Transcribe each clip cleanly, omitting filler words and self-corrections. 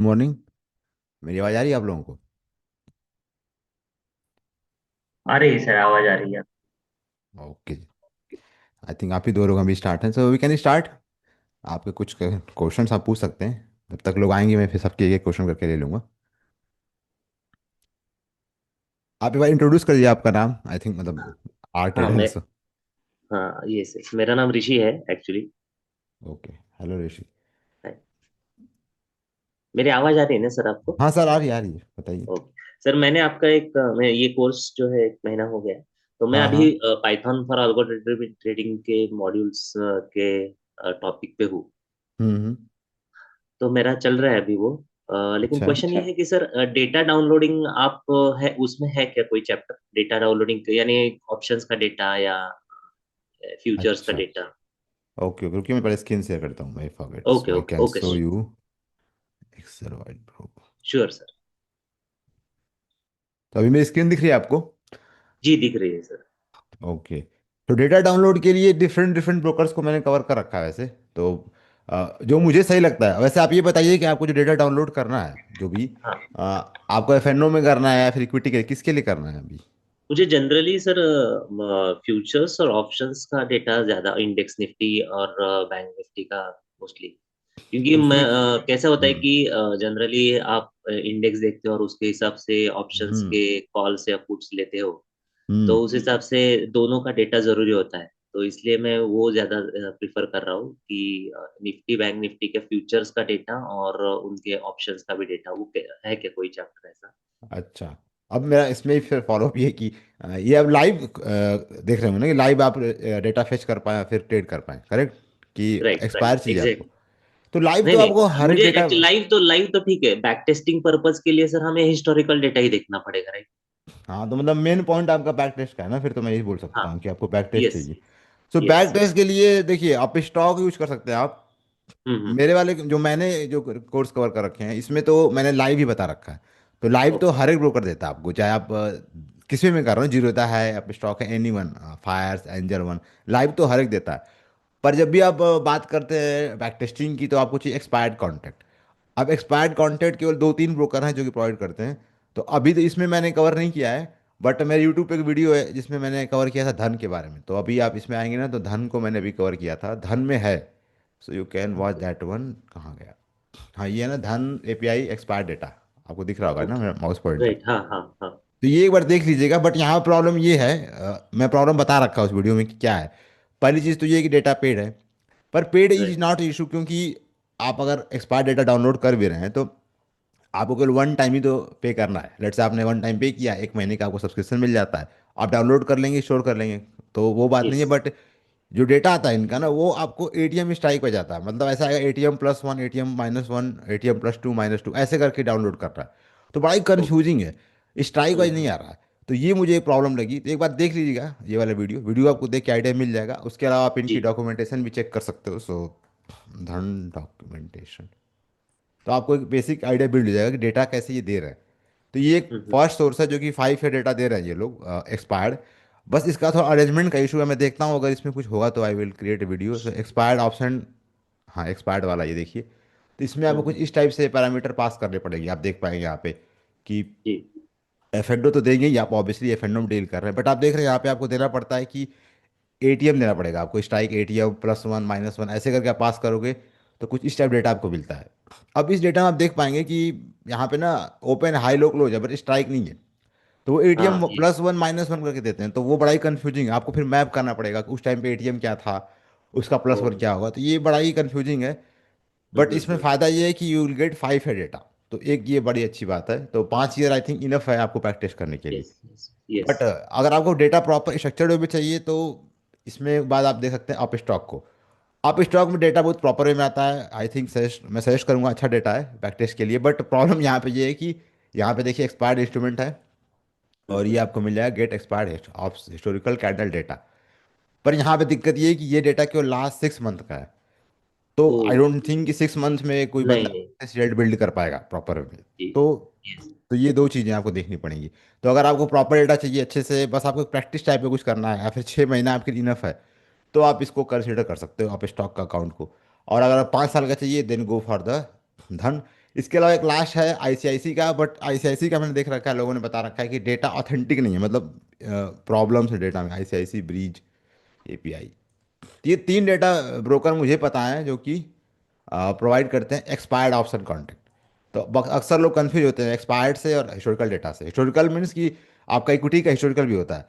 Morning. मेरी आवाज़ आ रही है आप लोगों को? आ रही है सर, आवाज आ रही है। ओके। आई थिंक आप ही दो लोग अभी स्टार्ट हैं, सो वी कैन स्टार्ट। आपके कुछ क्वेश्चंस आप पूछ सकते हैं। जब तक लोग आएंगे मैं फिर सबके एक क्वेश्चन करके ले लूँगा। आप एक बार इंट्रोड्यूस करिए आपका नाम, आई थिंक मतलब आर हाँ टेडल मैं सो। हाँ ये सर, मेरा नाम ऋषि है एक्चुअली। ओके। हेलो ऋषि। मेरी आवाज आ रही है ना सर आपको? हाँ सर, आ रही है, बताइए। ओके सर, मैंने आपका मैं ये कोर्स जो है 1 महीना हो गया। तो मैं हाँ हाँ। अभी पाइथन फॉर अल्गोरिथमिक ट्रेडिंग के मॉड्यूल्स के टॉपिक पे हूँ। हम्म। तो मेरा चल रहा है अभी वो। लेकिन अच्छा। क्वेश्चन ये है कि सर, डेटा डाउनलोडिंग आप है उसमें है क्या कोई चैप्टर डेटा डाउनलोडिंग, यानी ऑप्शंस का डेटा या फ्यूचर्स का अच्छा। डेटा? ओके ओके, रुकिए मैं पहले स्क्रीन शेयर करता हूँ, मैं forget okay so I okay can okay show sir. You excel white pro. Sure sir. तो अभी मेरी स्क्रीन दिख रही है आपको? जी दिख रही है सर। ओके। तो डेटा डाउनलोड के लिए डिफरेंट डिफरेंट ब्रोकर्स को मैंने कवर कर रखा है वैसे। तो जो मुझे सही लगता है, वैसे आप ये बताइए कि आपको जो डेटा डाउनलोड करना है जो भी हाँ, आपको एफएनओ में करना है या फिर इक्विटी के किसके लिए करना है अभी? मुझे जनरली सर फ्यूचर्स और ऑप्शंस का डेटा ज्यादा, इंडेक्स निफ्टी और बैंक निफ्टी का मोस्टली। क्योंकि तो मैं उसमें कैसा होता है हम्म कि जनरली आप इंडेक्स देखते हो और उसके हिसाब से ऑप्शंस हम्म के कॉल्स या पुट्स लेते हो। तो हम्म उस हिसाब से दोनों का डेटा जरूरी होता है। तो इसलिए मैं वो ज्यादा प्रिफर कर रहा हूँ कि निफ्टी बैंक निफ्टी के फ्यूचर्स का डेटा और उनके ऑप्शंस का भी डेटा वो है क्या कोई चैप्टर ऐसा? अच्छा। अब मेरा इसमें ही फिर फॉलोअप ये है कि ये अब लाइव देख रहे हो ना कि लाइव आप डेटा फेच कर पाए फिर ट्रेड कर पाए, करेक्ट? कि राइट राइट एक्सपायर चाहिए आपको? एग्जैक्ट। तो लाइव नहीं तो आपको नहीं, हर एक मुझे डेटा। एक्चुअली लाइव तो ठीक है, बैक टेस्टिंग पर्पज के लिए सर हमें हिस्टोरिकल डेटा ही देखना पड़ेगा, राइट? हाँ, तो मतलब मेन पॉइंट आपका बैक टेस्ट का है ना, फिर तो मैं यही बोल हाँ। सकता हूँ कि आपको बैक टेस्ट यस चाहिए। सो बैक यस टेस्ट यस। के लिए देखिए आप स्टॉक यूज कर सकते हैं आप। हम्म। मेरे वाले जो मैंने जो कोर्स कवर कर रखे हैं इसमें तो मैंने लाइव ही बता रखा है। तो लाइव तो ओके। हर एक ब्रोकर देता है आपको, चाहे आप किसी में कर रहे हो, जीरोधा है, आप स्टॉक है, any one, Fyers, Angel One. Live तो हर एक देता है। पर जब भी आप बात करते हैं बैक टेस्टिंग की तो आपको चाहिए एक्सपायर्ड कॉन्ट्रैक्ट। अब एक्सपायर्ड कॉन्ट्रैक्ट केवल दो तीन ब्रोकर हैं जो कि प्रोवाइड करते हैं। तो अभी तो इसमें मैंने कवर नहीं किया है। बट मेरे यूट्यूब पे एक वीडियो है जिसमें मैंने कवर किया था धन के बारे में, तो अभी आप इसमें आएंगे ना तो धन को मैंने भी कवर किया था, धन में है। So you can watch okay that one. कहाँ गया? हाँ, ये है ना धन एपीआई एक्सपायर्ड डेटा। आपको दिख रहा होगा ना ओके। मेरा माउस पॉइंटर? राइट, हाँ हाँ हाँ। तो ये एक बार देख लीजिएगा। बट यहाँ प्रॉब्लम ये है, मैं प्रॉब्लम बता रखा उस वीडियो में कि क्या है। पहली चीज़ तो ये है कि डेटा पेड है। पर paid is right. Not issue, क्योंकि आप अगर एक्सपायर्ड डेटा डाउनलोड कर भी रहे हैं तो आपको केवल वन टाइम ही तो पे करना है। लेट्स से आपने वन टाइम पे किया, एक महीने का आपको सब्सक्रिप्शन मिल जाता है। आप डाउनलोड कर लेंगे, स्टोर कर लेंगे, तो वो बात नहीं यस। है। बट जो डेटा आता है इनका ना वो आपको एटीएम स्ट्राइक पे जाता है, मतलब ऐसा आएगा ATM+1, ATM-1, ATM+2, -2 ऐसे करके डाउनलोड कर रहा है। तो बड़ा ही ओके। कन्फ्यूजिंग है, स्ट्राइक वाइज नहीं हम्म। आ रहा है। तो ये मुझे एक प्रॉब्लम लगी, तो एक बार देख लीजिएगा ये वाला वीडियो, आपको देख के आइडिया मिल जाएगा। उसके अलावा आप इनकी जी। डॉक्यूमेंटेशन भी चेक कर सकते हो। सो धन डॉक्यूमेंटेशन, तो आपको एक बेसिक आइडिया बिल्ड हो जाएगा कि डेटा कैसे ये दे रहे हैं। तो ये एक हम्म। फर्स्ट सोर्स है जो कि 5 ईयर डेटा दे रहे हैं ये लोग एक्सपायर्ड। बस इसका थोड़ा अरेंजमेंट का इशू है, मैं देखता हूँ अगर इसमें कुछ होगा तो I will create video. So expired option, हाँ एक्सपायर्ड वाला ये देखिए। तो इसमें आपको कुछ हम्म। इस टाइप से पैरामीटर पास करने पड़ेंगे, आप देख पाएंगे यहाँ पे कि जी। एफएनओ तो देंगे ही, आप ऑब्वियसली एफएनओ में डील कर रहे हैं, बट आप देख रहे हैं यहाँ पे आपको देना पड़ता है कि एटीएम देना पड़ेगा आपको, स्ट्राइक ATM+1, -1 ऐसे करके आप पास करोगे तो कुछ इस टाइप डेटा आपको मिलता है। अब इस डेटा में आप देख पाएंगे कि यहाँ पे ना ओपन हाई लो क्लोज है बट स्ट्राइक नहीं है। तो वो एटीएम हाँ ये। प्लस वन -1 करके देते हैं, तो वो बड़ा ही कंफ्यूजिंग है। आपको फिर मैप करना पड़ेगा कि उस टाइम पे एटीएम क्या था, उसका +1 ओके। क्या होगा, तो ये बड़ा ही कंफ्यूजिंग है। बट इसमें फ़ायदा ये है कि यू विल गेट 5 है डेटा। तो एक ये बड़ी अच्छी बात है, तो 5 ईयर आई थिंक इनफ है आपको प्रैक्टिस करने के लिए। Yes yes yes. बट अगर आपको डेटा प्रॉपर स्ट्रक्चर्ड वे में चाहिए तो इसमें बाद आप देख सकते हैं अप स्टॉक को। अप स्टॉक में डेटा बहुत प्रॉपर वे में आता है, आई थिंक सजेस्ट मैं सजेस्ट करूंगा, अच्छा डेटा है बैक टेस्ट के लिए। बट प्रॉब्लम यहाँ पे ये है कि यहाँ पे देखिए एक्सपायर्ड इंस्ट्रूमेंट है और ये आपको मिल जाएगा get expired of historical candle data. पर यहाँ पे दिक्कत ये है कि ये डेटा केवल लास्ट 6 मंथ का है। तो ओ। आई डोंट थिंक कि 6 मंथ में कोई नहीं बंदा नहीं। रिजल्ट बिल्ड कर पाएगा प्रॉपर वे में। जी। तो यस। तो ये दो चीज़ें आपको देखनी पड़ेंगी। तो अगर आपको प्रॉपर डेटा चाहिए अच्छे से, बस आपको प्रैक्टिस टाइप में कुछ करना है या फिर 6 महीना आपके लिए इनफ है, तो आप इसको कंसिडर कर सकते हो आप स्टॉक का अकाउंट को। और अगर आप 5 साल का चाहिए देन गो फॉर द धन। इसके अलावा एक लास्ट है आईसीआईसी का, बट आईसीआईसी का मैंने देख रखा है, लोगों ने बता रखा है कि डेटा ऑथेंटिक नहीं है, मतलब प्रॉब्लम्स है डेटा में, आईसीआईसी ब्रीज एपीआई। ये तीन डेटा ब्रोकर मुझे पता है जो कि प्रोवाइड करते हैं एक्सपायर्ड ऑप्शन कॉन्टेक्ट। तो अक्सर लोग कंफ्यूज होते हैं एक्सपायर्ड से और हिस्टोरिकल डेटा से। हिस्टोरिकल मीन्स कि आपका इक्विटी का हिस्टोरिकल भी होता है,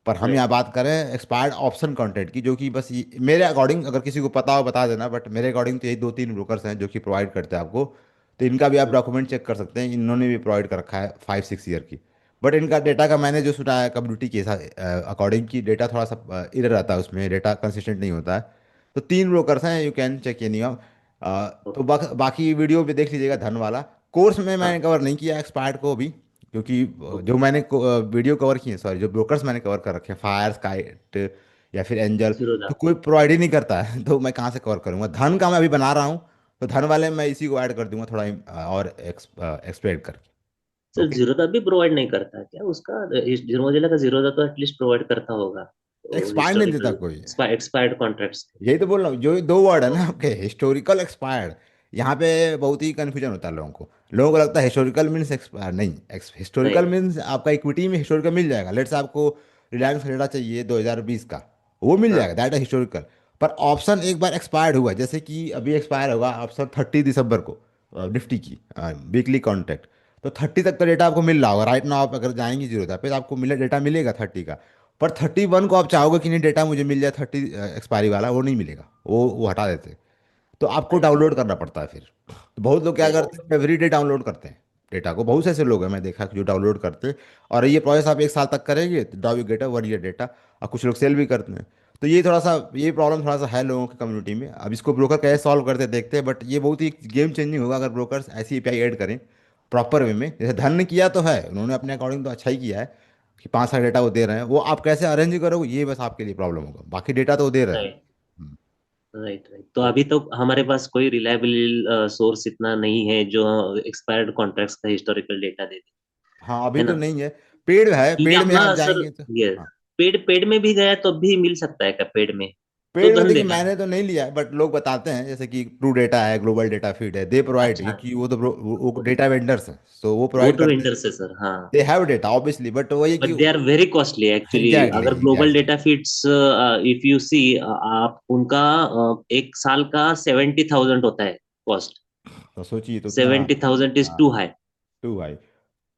पर हम यहाँ राइट। बात करें एक्सपायर्ड ऑप्शन कंटेंट की, जो कि बस मेरे अकॉर्डिंग, अगर किसी को पता हो बता देना, बट मेरे अकॉर्डिंग तो यही दो तीन ब्रोकर्स हैं जो कि प्रोवाइड करते हैं आपको। तो इनका भी आप डॉक्यूमेंट चेक कर सकते हैं, इन्होंने भी प्रोवाइड कर रखा है 5-6 ईयर की। बट इनका डेटा का मैंने जो सुना है कम्युनिटी के अकॉर्डिंग की डेटा थोड़ा सा इधर रहता है, उसमें डेटा कंसिस्टेंट नहीं होता है। तो तीन ब्रोकर्स हैं, you can check any of. तो बाकी वीडियो भी देख लीजिएगा धन वाला। कोर्स में मैंने हाँ। कवर नहीं किया एक्सपायर्ड को अभी, क्योंकि ओके। जो मैंने वीडियो कवर किए, सॉरी, जो ब्रोकर्स मैंने कवर कर रखे हैं, फायर, काइट या फिर एंजल, जीरोधा। तो कोई प्रोवाइड ही नहीं करता है तो मैं कहाँ से कवर करूँगा। धन का मैं अभी बना रहा हूँ, तो धन वाले में मैं इसी को ऐड कर दूंगा थोड़ा और एक्सपेक्ट करके। Sir okay. जीरोधा भी प्रोवाइड नहीं करता है क्या उसका? मुझे लगा जीरोधा तो एटलीस्ट प्रोवाइड करता होगा, तो एक्सपायर्ड नहीं देता हिस्टोरिकल कोई। एक्सपायर्ड कॉन्ट्रैक्ट्स के। यही तो बोल रहा हूँ, जो दो वर्ड है ओ, ना आपके, हिस्टोरिकल एक्सपायर्ड। यहाँ पे बहुत ही कन्फ्यूजन होता है लोगों को लगता है हिस्टोरिकल मीन्स एक्सपायर, नहीं। Historical right. मीन्स आपका इक्विटी में हिस्टोरिकल मिल जाएगा, लेट्स आपको रिलायंस का डेटा चाहिए 2020 का, वो मिल जाएगा, हाँ। दैट है हिस्टोरिकल। पर ऑप्शन एक बार एक्सपायर्ड हुआ, जैसे कि अभी एक्सपायर होगा ऑप्शन 30 दिसंबर को, निफ्टी की वीकली कॉन्ट्रैक्ट। तो 30 तक का डेटा आपको मिल रहा होगा राइट नाउ। आप अगर जाएंगे जीरो पे तो आपको मिले डेटा मिलेगा 30 का। पर 31 को आप चाहोगे कि नहीं डेटा मुझे मिल जाए 30 एक्सपायरी वाला, वो नहीं मिलेगा, वो हटा देते हैं। तो आपको राइट। डाउनलोड करना पड़ता है फिर। तो बहुत लोग क्या राइट। करते हैं, एवरी डे डाउनलोड करते हैं डेटा को। बहुत से ऐसे लोग हैं मैं देखा कि जो डाउनलोड करते हैं, और ये प्रोसेस आप 1 साल तक करेंगे तो डाउ you get a 1 year data. और कुछ लोग सेल भी करते हैं। तो ये थोड़ा सा, ये प्रॉब्लम थोड़ा सा है लोगों की कम्युनिटी में। अब इसको ब्रोकर कैसे सॉल्व करते हैं देखते हैं, बट ये बहुत ही गेम चेंजिंग होगा अगर ब्रोकर्स ऐसी एपीआई ऐड करें प्रॉपर वे में। जैसे धन ने किया तो है, उन्होंने अपने अकॉर्डिंग तो अच्छा ही किया है कि 5 साल डेटा वो दे रहे हैं। वो आप कैसे अरेंज करोगे ये बस आपके लिए प्रॉब्लम होगा, बाकी डेटा तो वो दे रहे हैं। राइट। हम्म। राइट। राइट। तो तो अभी तो हमारे पास कोई रिलायबल सोर्स इतना नहीं है जो एक्सपायर्ड कॉन्ट्रैक्ट्स का हिस्टोरिकल डेटा दे दे। हाँ, अभी है तो ना? नहीं है। पेड़ है, क्योंकि पेड़ में अपना आप सर, जाएंगे तो। ये हाँ, पेड पेड में भी गया तो भी मिल सकता है क्या पेड में? तो पेड़ में धन देखिए देता मैंने है। तो नहीं लिया है, बट लोग बताते हैं जैसे कि ट्रू डेटा है, ग्लोबल डेटा फीड है, दे प्रोवाइड, अच्छा। क्योंकि वो तो वो डेटा वेंडर्स हैं, सो वो वो प्रोवाइड तो करते हैं। विंटर से सर, हाँ। They have data obviously, but वही बट कि they are very costly actually. Exactly अगर global exactly. Data feeds if you see, आप उनका एक साल का 70,000 होता है कॉस्ट। तो सोचिए तो उतना। 70,000 इज हाँ, टू हाई। टू भाई।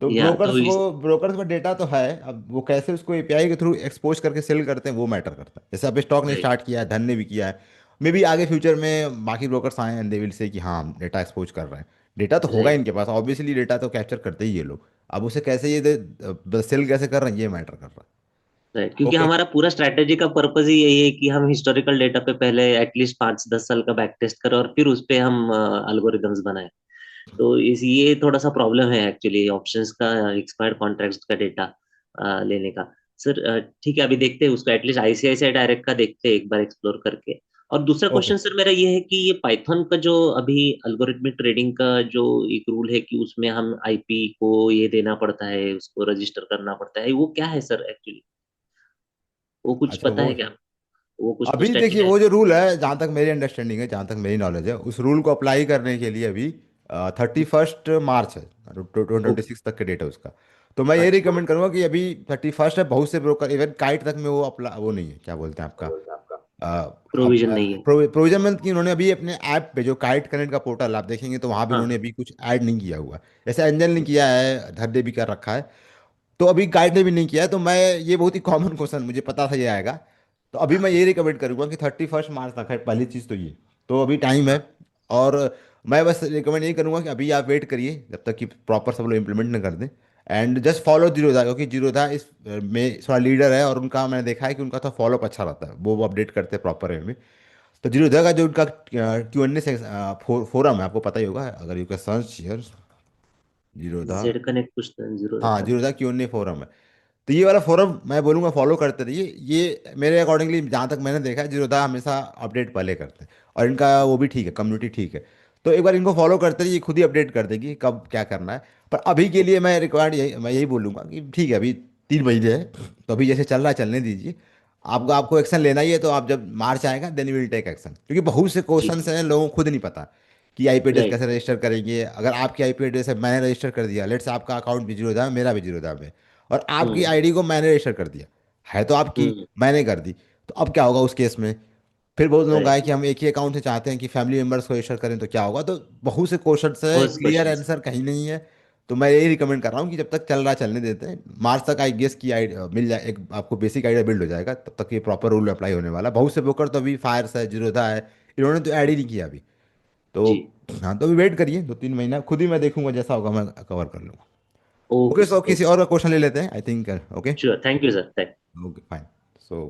तो या तो ब्रोकर्स में डेटा तो है, अब वो कैसे उसको एपीआई के थ्रू एक्सपोज करके सेल करते हैं वो मैटर करता है। जैसे अब स्टॉक ने राइट। स्टार्ट किया है, धन ने भी किया है, मे बी आगे फ्यूचर में बाकी ब्रोकर्स आए एंड दे विल से कि हाँ हम डेटा एक्सपोज कर रहे हैं। डेटा तो होगा राइट। इनके पास ऑब्वियसली, डेटा तो कैप्चर करते ही ये लोग। अब उसे कैसे ये सेल कैसे कर रहे हैं ये मैटर कर रहा राइट। है। क्योंकि ओके। हमारा पूरा स्ट्रैटेजी का पर्पज ही यही है कि हम हिस्टोरिकल डेटा पे पहले एटलीस्ट 5-10 साल का बैक टेस्ट करें और फिर उस पे हम अल्गोरिदम्स बनाए। तो इस ये थोड़ा सा प्रॉब्लम है एक्चुअली ऑप्शंस का, एक्सपायर्ड कॉन्ट्रैक्ट्स का डेटा लेने का। सर ठीक है, अभी देखते हैं उसका, एटलीस्ट आईसीआईसीआई डायरेक्ट का देखते हैं एक बार एक्सप्लोर करके। और दूसरा ओके। क्वेश्चन सर मेरा ये है कि ये पाइथन का जो अभी अल्गोरिथमिक ट्रेडिंग का जो एक रूल है कि उसमें हम आईपी को ये देना पड़ता है, उसको रजिस्टर करना पड़ता है, वो क्या है सर एक्चुअली? वो कुछ अच्छा, पता वो है क्या? वो कुछ तो अभी देखिए स्टैटिक है। वो जो रूल है, जहाँ तक मेरी अंडरस्टैंडिंग है, जहाँ तक मेरी नॉलेज है, उस रूल को अप्लाई करने के लिए अभी 31 मार्च है, 2026 तक के डेट है उसका। तो मैं ये अच्छा। रिकमेंड करूंगा कि अभी 31 है, बहुत से ब्रोकर इवन काइट तक में वो अप्लाई, वो नहीं है, क्या बोलते हैं आपका, अब प्रोविजन नहीं है। प्रोविजन में कि उन्होंने अभी अपने ऐप पे जो काइट कनेक्ट का पोर्टल आप देखेंगे तो वहाँ भी हाँ। उन्होंने अभी कुछ ऐड नहीं किया हुआ है। जैसे एंजल ने किया है, धर ने भी कर रखा है, तो अभी गाइड ने भी नहीं किया है। तो मैं, ये बहुत ही कॉमन क्वेश्चन, मुझे पता था ये आएगा। तो अभी मैं ये रिकमेंड करूंगा कि 31 मार्च तक है, पहली चीज़ तो ये। तो अभी टाइम है। हाँ। और मैं बस रिकमेंड ये करूंगा कि अभी आप वेट करिए जब तक कि प्रॉपर सब लोग इम्प्लीमेंट न कर दें। एंड जस्ट फॉलो जीरोधा, क्योंकि जीरोधा इस में थोड़ा लीडर है, और उनका मैंने देखा है कि उनका तो फॉलोअप अच्छा रहता है, वो अपडेट करते हैं प्रॉपर वे में। तो जीरोधा का जो उनका Q&A से फोरम है, आपको पता ही होगा अगर you can search here, Zerodha. Z connect कुछ तो जीरो हाँ, रखा है। जीरोधा Q&A फोरम है। तो ये वाला फोरम मैं बोलूँगा फॉलो करते रहिए। ये मेरे अकॉर्डिंगली जहाँ तक मैंने देखा है, जीरोधा हमेशा अपडेट पहले करते हैं, और इनका वो भी ठीक है, कम्युनिटी ठीक है। तो एक बार इनको फॉलो करते रहिए, खुद ही अपडेट कर देगी कब क्या करना है। पर अभी के लिए मैं यही बोलूँगा कि ठीक है, अभी 3 महीने है, तो अभी जैसे चल रहा है चलने दीजिए। आपको आपको एक्शन लेना ही है, तो आप जब मार्च आएगा देन विल टेक एक्शन, क्योंकि बहुत से जी। क्वेश्चन हैं लोगों को खुद नहीं पता कि आईपी एड्रेस राइट। कैसे रजिस्टर करेंगे। अगर आपकी आईपी एड्रेस है, मैंने रजिस्टर कर दिया, लेट्स से आपका अकाउंट भी जीरो था, मेरा भी जीरो था में, और आपकी हम्म। आईडी को मैंने रजिस्टर कर दिया, है तो आपकी, हम्म। मैंने कर दी, तो अब क्या होगा उस केस में? फिर बहुत लोग राइट। आए कि हम एक ही अकाउंट से चाहते हैं कि फैमिली मेम्बर्स को रजिस्टर करें, तो क्या होगा? तो बहुत से क्वेश्चन है, फर्स्ट क्लियर क्वेश्चन। आंसर कहीं नहीं है। तो मैं यही रिकमेंड कर रहा हूँ कि जब तक चल रहा है चलने देते हैं, मार्च तक आई गेस की आइडिया मिल जाए, एक आपको बेसिक आइडिया बिल्ड हो जाएगा, तब तक ये प्रॉपर रूल अप्लाई होने वाला। बहुत से ब्रोकर तो अभी फायर्स है, जीरोधा है, इन्होंने तो ऐड ही नहीं किया अभी। तो जी। हाँ, तो अभी वेट करिए 2-3 महीना, खुद ही मैं देखूंगा, जैसा होगा मैं कवर कर लूंगा। ओके, ओके सो सर, किसी ओके। और का क्वेश्चन ले लेते हैं, I think. Okay. Sure, thank you sir, thank. Okay fine. So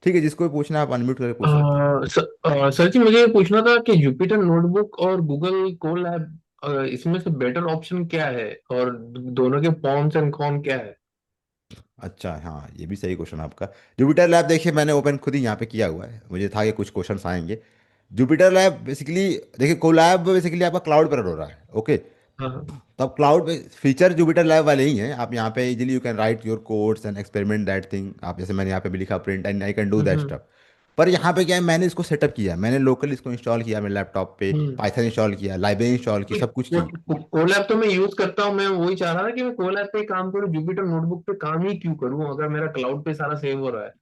ठीक है, जिसको भी पूछना है आप अनम्यूट करके पूछ सकते हैं। सर जी, मुझे ये पूछना था कि जुपिटर नोटबुक और गूगल कोलैब, इसमें से बेटर ऑप्शन क्या है, और दोनों के पॉन्स एंड कॉन क्या है? अच्छा, हाँ, ये भी सही क्वेश्चन आपका। जुपिटर लैब देखिए, मैंने ओपन खुद ही यहाँ पे किया हुआ है, मुझे था कि कुछ क्वेश्चंस आएंगे। जुपिटर लैब बेसिकली, देखिए कोलैब बेसिकली आपका क्लाउड पर रन हो रहा है, ओके। हाँ हाँ। तो अब cloud pay feature Jupiter lab वाले ही हैं, आप यहाँ पे easily you can right your codes and experiment that thing, आप जैसे मैंने यहाँ पे भी लिखा, print and I can do that hmm stuff. पर यहाँ पे क्या है, मैंने इसको सेटअप किया, मैंने लोकल इसको इंस्टॉल किया मेरे लैपटॉप पे, हम्म। पाइथन इंस्टॉल किया, लाइब्रेरी इंस्टॉल की, सब कुछ की। कोलैब तो मैं यूज करता हूँ, मैं वही चाह रहा था कि मैं कोलैब पे काम करूँ, जुपिटर नोटबुक पे काम ही क्यों करूँ अगर मेरा क्लाउड पे सारा सेव हो रहा है।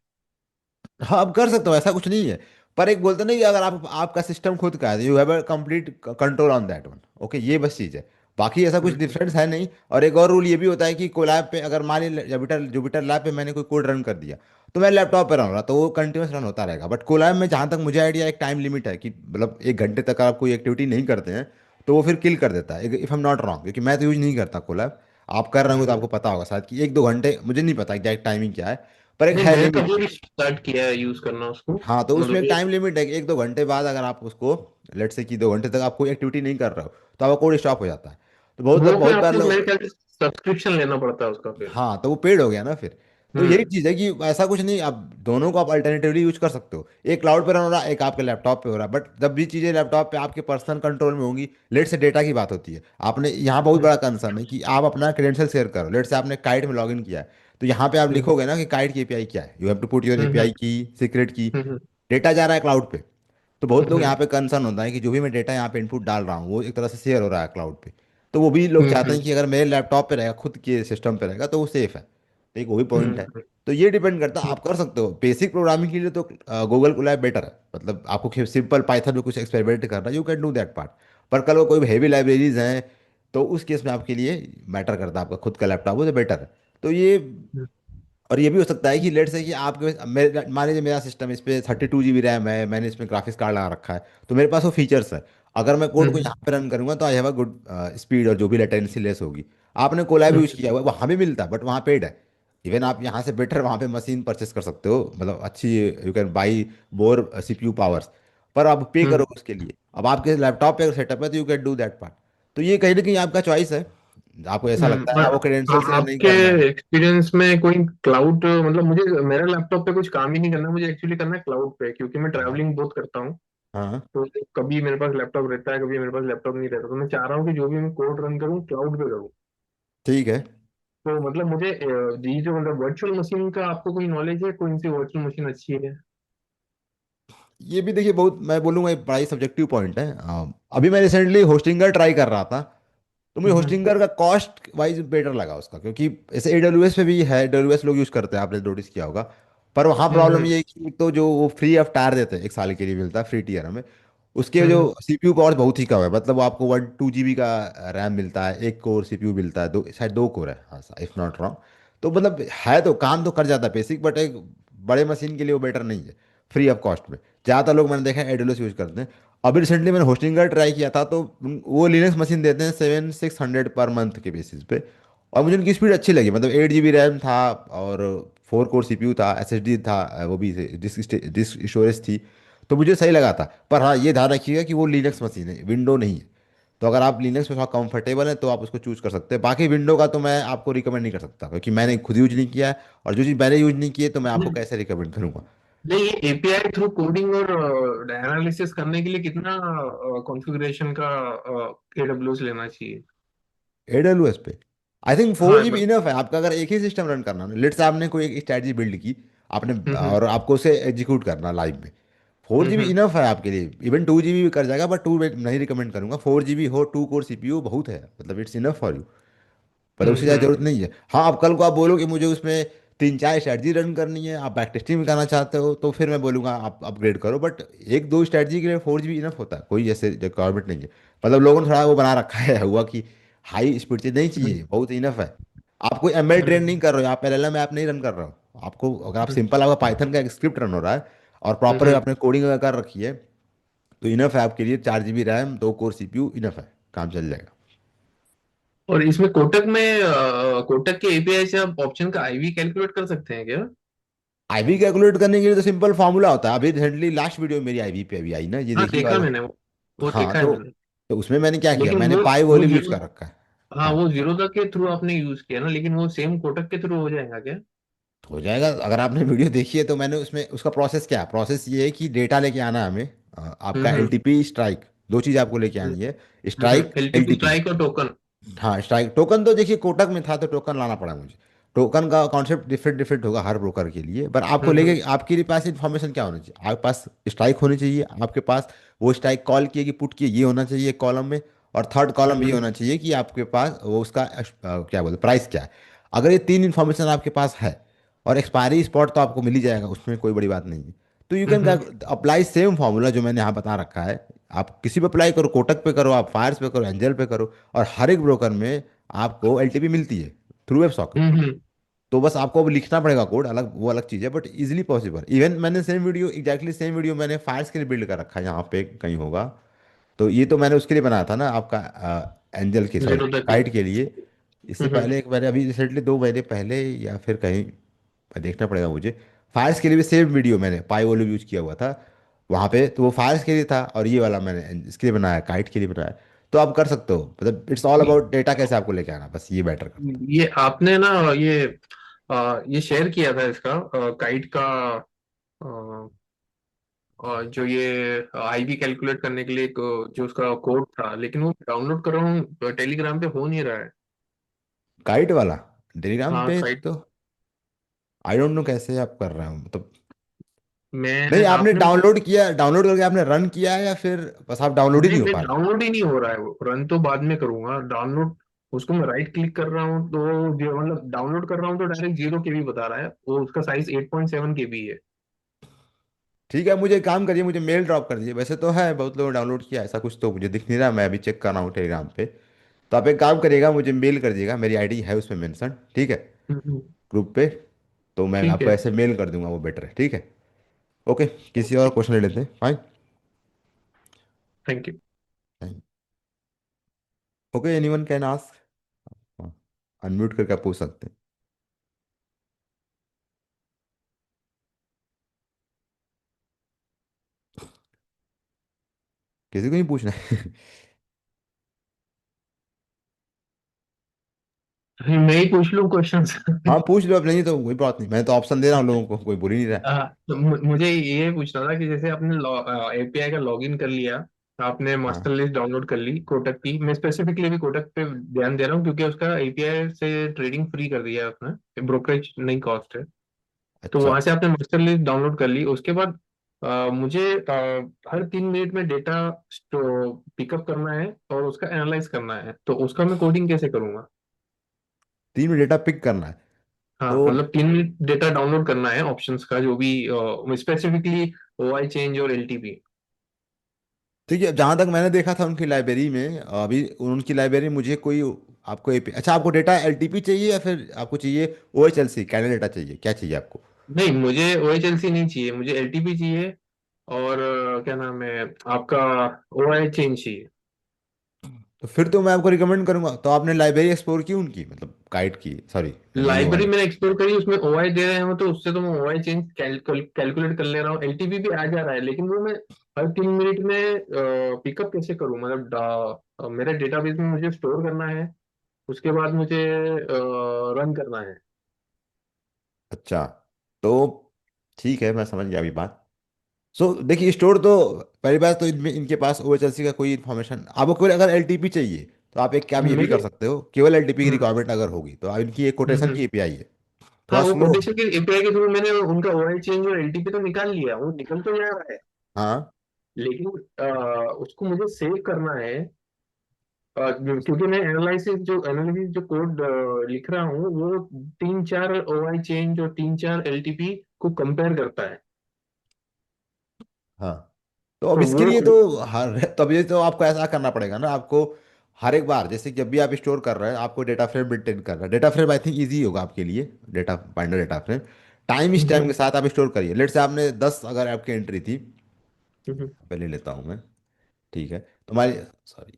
हाँ, आप कर सकते हो, ऐसा कुछ नहीं है। पर एक बोलते नहीं कि अगर आप आपका सिस्टम खुद का है, you have a complete control on that one, okay, ये बस चीज़ है। बाकी ऐसा कुछ हम्म डिफरेंस है नहीं। और एक और रूल ये भी होता है कि कोलैब पे अगर मान ली जुपिटर जुपिटर लैब पे मैंने कोई कोड रन कर दिया, तो मैं लैपटॉप पे रन हो रहा, तो वो कंटिन्यूस रन होता रहेगा। बट कोलैब में जहाँ तक मुझे आइडिया, एक टाइम लिमिट है कि मतलब 1 घंटे तक आप कोई एक्टिविटी नहीं करते हैं, तो वो फिर किल कर देता है, if I am not wrong, क्योंकि मैं तो यूज नहीं करता कोलैब। आप कर रहे हो तो हम्म। आपको पता होगा शायद कि 1-2 घंटे, मुझे नहीं पता एग्जैक्ट टाइमिंग क्या है, पर एक नहीं, है मैंने तो लिमिट। अभी स्टार्ट किया है यूज करना उसको। हाँ, तो उसमें मतलब एक ये। टाइम लिमिट है कि 1-2 घंटे बाद अगर आप उसको, लेट से कि 2 घंटे तक आप कोई एक्टिविटी नहीं कर रहे हो, तो आपका कोड स्टॉप हो जाता है। तो बहुत वो फिर बहुत बार आपको मेरे लोग, ख्याल से सब्सक्रिप्शन लेना पड़ता है उसका फिर। हाँ, तो वो पेड हो गया ना फिर। तो यही हम्म चीज़ है कि ऐसा कुछ नहीं, आप दोनों को आप अल्टरनेटिवली यूज कर सकते हो, एक क्लाउड पे रन हो रहा है, एक आपके लैपटॉप पे हो रहा है, बट जब भी चीज़ें लैपटॉप पे आपके पर्सनल कंट्रोल में होंगी, लेट से डेटा की बात होती है, आपने यहाँ बहुत हम्म बड़ा कंसर्न है कि आप अपना क्रेडेंशियल शेयर करो, लेट से आपने काइट में लॉग इन किया है, तो यहाँ पे आप हम्म लिखोगे ना कि काइट की एपीआई क्या है, you have to put your hmm API key, secret key. Hmm data जा रहा है क्लाउड पे, तो बहुत लोग हम्म यहाँ पे कंसर्न होता है कि जो भी मैं डेटा यहाँ पे इनपुट डाल रहा हूँ, वो एक तरह से शेयर हो रहा है क्लाउड पे। तो वो भी लोग चाहते हम्म हैं कि अगर मेरे लैपटॉप पे रहेगा, खुद के सिस्टम पे रहेगा, तो वो सेफ है। तो एक वही पॉइंट है। हम्म तो ये डिपेंड करता है, हम्म आप कर सकते हो बेसिक प्रोग्रामिंग के लिए तो गूगल कोलैब बेटर है, मतलब आपको सिंपल पाइथन में कुछ एक्सपेरिमेंट करना है, you can do that part. पर कल वो कोई हैवी लाइब्रेरीज हैं, तो उस केस में आपके लिए मैटर करता है आपका खुद का लैपटॉप हो तो बेटर है। तो ये, और ये भी हो सकता है कि लेट से कि आपके मान लीजिए मेरा सिस्टम इस पे 32 GB रैम है, मैंने इसमें ग्राफिक्स कार्ड लगा रखा है, तो मेरे पास वो फीचर्स है। अगर मैं कोड को हम्म यहाँ पे रन करूंगा तो I have a good speed, और जो भी लेटेंसी लेस होगी। आपने कोलैब यूज किया हुआ है, वहाँ भी मिलता है, बट वहाँ पेड है। इवन आप यहाँ से बेटर वहाँ पे मशीन परचेस कर सकते हो, मतलब अच्छी, you can buy more CPU powers, पर आप पे करो हम्म उसके लिए। अब आपके लैपटॉप पे सेटअप है, तो you can do that part. तो ये कहीं ना कहीं आपका चॉइस है, आपको ऐसा लगता है और आपको क्रेडेंशियल शेयर नहीं आपके करना है। एक्सपीरियंस में कोई क्लाउड, मतलब मुझे मेरा लैपटॉप पे कुछ काम ही नहीं करना, मुझे एक्चुअली करना है क्लाउड पे, क्योंकि मैं हाँ ट्रैवलिंग बहुत करता हूँ। हाँ, तो कभी मेरे पास लैपटॉप रहता है, कभी मेरे पास लैपटॉप नहीं रहता, तो मैं चाह रहा हूँ कि जो भी मैं कोड रन करूँ क्लाउड पे करूँ। ठीक है। तो मतलब मुझे ये जो मतलब वर्चुअल मशीन का आपको कोई नॉलेज है, कौन सी वर्चुअल मशीन अच्छी है? ये भी देखिए, बहुत मैं बोलूँगा ये बड़ा ही सब्जेक्टिव पॉइंट है। अभी मैं रिसेंटली होस्टिंगर ट्राई कर रहा था, तो मुझे हम्म होस्टिंगर का कॉस्ट वाइज बेटर लगा उसका, क्योंकि ऐसे AWS पे भी है, AWS लोग यूज़ करते हैं, आपने नोटिस किया होगा। पर वहाँ प्रॉब्लम हम्म ये है कि एक तो जो वो फ्री ऑफ टायर देते हैं, 1 साल के लिए मिलता है फ्री टीयर हमें, उसके जो हम्म CPU पावर बहुत ही कम है, मतलब वो आपको 1-2 GB का रैम मिलता है, एक कोर CPU मिलता है, दो शायद 2 कोर है, हाँ, इफ नॉट रॉन्ग। तो मतलब है तो काम तो कर जाता है बेसिक, बट एक बड़े मशीन के लिए वो बेटर नहीं है फ्री ऑफ कॉस्ट में। ज़्यादातर लोग मैंने देखा है AWS यूज़ करते हैं। अभी रिसेंटली मैंने होस्टिंगर ट्राई किया था, तो वो लिनक्स मशीन देते हैं 7,600 पर मंथ के बेसिस पे, और मुझे उनकी स्पीड अच्छी लगी, मतलब 8 GB रैम था, और 4 कोर CPU था, SSD था, वो भी डिस्क डिस्क स्टोरेज थी, तो मुझे सही लगा था। पर हाँ, ये ध्यान रखिएगा कि वो लिनक्स मशीन है, विंडो नहीं है। तो अगर आप लिनक्स में थोड़ा कंफर्टेबल हैं तो आप उसको चूज कर सकते हैं, बाकी विंडो का तो मैं आपको रिकमेंड नहीं कर सकता, क्योंकि मैंने खुद यूज नहीं किया है, और जो चीज़ मैंने यूज नहीं की है तो मैं आपको हम्म। कैसे रिकमेंड करूंगा। नहीं, ये एपीआई थ्रू कोडिंग और एनालिसिस करने के लिए कितना कॉन्फ़िगरेशन का एडब्ल्यूएस लेना चाहिए? AWS पे आई थिंक फोर हाँ जी बी मतलब। इनफ है आपका, अगर एक ही सिस्टम रन करना है, लेट्स आपने कोई एक स्ट्रैटेजी बिल्ड की आपने, हम्म और आपको उसे एग्जीक्यूट करना लाइव में, फोर जी बी हम्म। इनफ है आपके लिए, इवन 2 GB भी कर जाएगा, बट टू नहीं रिकमेंड करूंगा। 4 GB हो, 2 कोर सीपीयू बहुत है, मतलब इट्स इनफ फॉर यू। मतलब उससे ज़्यादा जरूरत हम्म। नहीं है। हाँ, अब कल को आप बोलो कि मुझे उसमें 3 4 स्ट्रैटेजी रन करनी है, आप बैक टेस्टिंग भी करना चाहते हो, तो फिर मैं बोलूँगा आप अपग्रेड करो। बट 1 2 स्ट्रैटेजी के लिए 4 GB इनफ होता है, कोई ऐसे रिक्वायरमेंट नहीं है। मतलब लोगों ने थोड़ा वो बना रखा है हुआ कि हाई स्पीड से नहीं हम्म। चाहिए, बहुत इनफ है। आप कोई ML ट्रेन नहीं हम्म। कर रहे हो, आप LLM ऐप नहीं रन कर रहे हो। आपको अगर आप हम्म। सिंपल आपका पाइथन का एक स्क्रिप्ट रन हो रहा है और प्रॉपर हम्म। आपने कोडिंग अगर कर रखी है, तो इनफ है आपके लिए। 4 GB RAM, 2 core CPU enough है, काम चल जाएगा। और इसमें कोटक में कोटक के एपीआई से आप ऑप्शन का आईवी कैलकुलेट कर सकते हैं क्या? आईवी कैलकुलेट करने के लिए तो सिंपल फॉर्मूला होता है। अभी रिसेंटली लास्ट वीडियो मेरी आईवी पे अभी आई ना, ये हाँ देखिए देखा वाला। मैंने वो हाँ, देखा है मैंने। तो उसमें मैंने क्या किया, लेकिन मैंने पाई वो वॉल्यूम यूज जीरो, कर रखा है। हाँ हाँ, वो जीरोधा के थ्रू आपने यूज किया ना, लेकिन वो सेम कोटक के थ्रू हो जाएगा क्या? हो जाएगा। अगर आपने वीडियो देखी है तो मैंने उसमें उसका प्रोसेस क्या है, प्रोसेस ये है कि डेटा लेके आना है हमें। आपका हम्म। LTP स्ट्राइक, दो चीज़ आपको लेके आनी है। Strike, LTP LTP। स्ट्राइक और टोकन। हाँ, स्ट्राइक टोकन तो देखिए कोटक में था तो टोकन लाना पड़ा मुझे। टोकन का कॉन्सेप्ट डिफरेंट डिफरेंट होगा हर ब्रोकर के लिए, पर आपको हम्म। लेके आपके लिए पास इन्फॉर्मेशन क्या होनी चाहिए, आपके पास स्ट्राइक होनी चाहिए, आपके पास वो स्ट्राइक कॉल किए कि पुट किए ये होना चाहिए कॉलम में। और थर्ड कॉलम ये हम्म। होना चाहिए कि आपके पास वो उसका क्या बोलते प्राइस क्या है। अगर ये तीन इन्फॉर्मेशन आपके पास है, और एक्सपायरी स्पॉट तो आपको मिल ही जाएगा, उसमें कोई बड़ी बात नहीं है। तो you can hmm. Apply same formula जो मैंने यहाँ बता रखा है। आप किसी पे अप्लाई करो, कोटक पे करो, आप फायर्स पे करो, एंजल पे करो, और हर एक ब्रोकर में आपको LTP मिलती है थ्रू वेब सॉकेट। हम्म। तो बस आपको अब लिखना पड़ेगा कोड अलग, वो अलग चीज़ है, बट इजीली पॉसिबल। इवन मैंने same video, exactly same video मैंने फायर्स के लिए बिल्ड कर रखा है, यहाँ पे कहीं होगा। तो ये तो मैंने उसके लिए बनाया था ना, आपका एंजल के, सॉरी, जीरोधा के। काइट के लिए। इससे पहले एक मैंने अभी रिसेंटली 2 महीने पहले या फिर कहीं, देखना पड़ेगा मुझे। फायर्स के लिए भी सेम वीडियो मैंने पाई वॉल्यूम यूज किया हुआ था वहाँ पे, तो वो फायर्स के लिए था, और ये वाला मैंने इसके लिए बनाया, काइट के लिए बनाया। तो आप कर सकते हो, मतलब इट्स ऑल अबाउट डेटा कैसे आपको लेके आना, बस ये मैटर करता है। ये आपने ना ये शेयर किया था इसका काइट का जो ये आईबी कैलकुलेट करने के लिए एक, जो उसका कोड था, लेकिन वो डाउनलोड कर रहा हूँ टेलीग्राम पे हो नहीं रहा है। काइट वाला टेलीग्राम हाँ पे काइट। तो आई डोंट नो कैसे आप कर रहे हो, मतलब। नहीं, मैं आपने आपने डाउनलोड किया, डाउनलोड करके आपने रन किया है, या फिर बस आप डाउनलोड ही नहीं, नहीं हो मैं पा रहे? डाउनलोड ही नहीं हो रहा है, वो रन तो बाद में करूंगा डाउनलोड। उसको मैं राइट क्लिक कर रहा हूँ तो मतलब डाउनलोड कर रहा हूँ तो डायरेक्ट 0 KB बता रहा है, वो उसका साइज 8.7 KB है। ठीक है, मुझे एक काम करिए, मुझे मेल ड्रॉप कर दीजिए। वैसे तो है, बहुत लोगों ने डाउनलोड किया, ऐसा कुछ तो मुझे दिख नहीं रहा, मैं अभी चेक कर रहा हूँ टेलीग्राम पे। तो आप एक काम करिएगा, मुझे मेल कर दीजिएगा, मेरी आईडी है उसमें मेंशन, ठीक है, हम्म। ग्रुप पे। तो मैं ठीक आपको है। ऐसे मेल कर दूंगा, वो बेटर है, ठीक है। ओके, किसी और क्वेश्चन ले लेते हैं, fine. Thank you. Okay, anyone can ask. Unmute करके आप पूछ सकते हैं। किसी को नहीं पूछना है? मैं ही पूछ लूँ क्वेश्चन? हाँ, पूछ लो, अब नहीं तो कोई बात नहीं, मैं तो ऑप्शन दे रहा हूँ लोगों को, कोई बोल ही नहीं रहा है। तो मुझे ये पूछना था कि जैसे आपने एपीआई का लॉगिन कर लिया, आपने मास्टर हाँ, लिस्ट डाउनलोड कर ली कोटक की, मैं स्पेसिफिकली भी कोटक पे ध्यान दे रहा हूँ क्योंकि उसका एपीआई से ट्रेडिंग फ्री कर दिया है उसने, ब्रोकरेज नहीं कॉस्ट है। तो अच्छा। वहां से आपने मास्टर लिस्ट डाउनलोड कर ली, उसके बाद मुझे हर 3 मिनट में डेटा पिकअप करना है और उसका एनालाइज करना है, तो उसका मैं कोडिंग कैसे करूंगा? 3 में डेटा पिक करना है हाँ तो मतलब 3 मिनट डेटा डाउनलोड करना है ऑप्शंस का, जो भी स्पेसिफिकली ओआई चेंज और एलटीपी। ठीक है, जहाँ तक मैंने देखा था उनकी लाइब्रेरी में, अभी उनकी लाइब्रेरी मुझे कोई, आपको एपी, अच्छा आपको डेटा LTP चाहिए या फिर आपको चाहिए OHLC कैंडल डेटा चाहिए, क्या चाहिए आपको? नहीं, मुझे ओएचएलसी नहीं चाहिए, मुझे एलटीपी चाहिए। और क्या नाम है आपका, ओआई चेंज चाहिए। तो फिर तो मैं आपको रिकमेंड करूंगा, तो आपने लाइब्रेरी एक्सप्लोर की उनकी, मतलब गाइड की, सॉरी, मेनू लाइब्रेरी वाले। मैंने एक्सप्लोर करी, उसमें ओआई दे रहे हो तो उससे तो मैं ओआई चेंज कैलकुलेट कर ले रहा हूँ, एलटीपी भी आ जा रहा है, लेकिन वो मैं हर 3 मिनट में पिकअप कैसे करूँ? मतलब मेरे डेटाबेस में मुझे स्टोर करना है, उसके बाद मुझे रन करना है। अच्छा, तो ठीक है, मैं समझ गया अभी बात। सो देखिए, स्टोर तो, पहली बात तो इनमें इनके पास OHLC का कोई इन्फॉर्मेशन, आपको केवल अगर LTP चाहिए तो आप एक काम ये भी मेरे कर सकते हो, केवल LTP की हम्म। रिक्वायरमेंट अगर होगी तो आप, इनकी एक हम्म। कोटेशन की API है, हाँ थोड़ा वो स्लो। कोटेशन के एपीआई के थ्रू मैंने उनका ओआई चेंज और एलटीपी तो निकाल लिया, वो निकल तो जा रहा है। हाँ लेकिन उसको मुझे सेव करना है, क्योंकि मैं एनालिसिस जो कोड लिख रहा हूँ वो 3-4 ओआई चेंज और 3-4 एलटीपी को कंपेयर करता है। हाँ। तो अब तो इसके वो लिए तो हर तब ये तो आपको ऐसा करना पड़ेगा ना आपको, हर एक बार जैसे कि जब भी आप स्टोर कर रहे हैं आपको डेटा फ्रेम मेंटेन करना है। Data frame I think easy होगा आपके लिए, data binder data frame time stamp के हम्म, साथ आप स्टोर करिए। लेट से आपने 10 अगर आपकी एंट्री थी, हम्म। पहले लेता हूँ मैं, ठीक है तुम्हारी, सॉरी,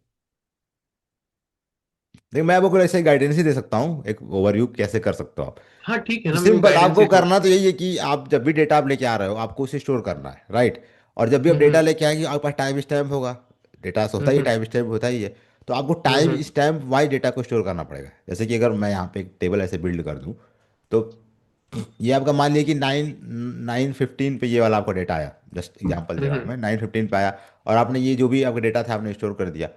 देखिए मैं आपको ऐसे गाइडेंस ही दे सकता हूँ, एक ओवरव्यू कैसे कर सकते हो आप। हाँ ठीक है तो ना, मैं सिंपल गाइडेंस आपको ही छोड़। करना तो यही है कि आप जब भी डेटा आप लेके आ रहे हो आपको उसे स्टोर करना है, राइट। और जब भी आप डेटा हम्म, लेके आएंगे आपके पास टाइम स्टैम्प होगा, डेटा से होता ही हम्म, टाइम स्टैम्प होता ही है। तो आपको टाइम हम्म, स्टैम्प वाइज डेटा को स्टोर करना पड़ेगा। जैसे कि अगर मैं यहाँ पे एक टेबल ऐसे बिल्ड कर दूँ, तो ये आपका मान लिया कि 9:15 पे ये वाला आपका डेटा आया, जस्ट एग्जांपल दे रहा हूँ हम्म, मैं, 9:15 पे आया। और आपने ये जो भी आपका डेटा था आपने स्टोर कर दिया।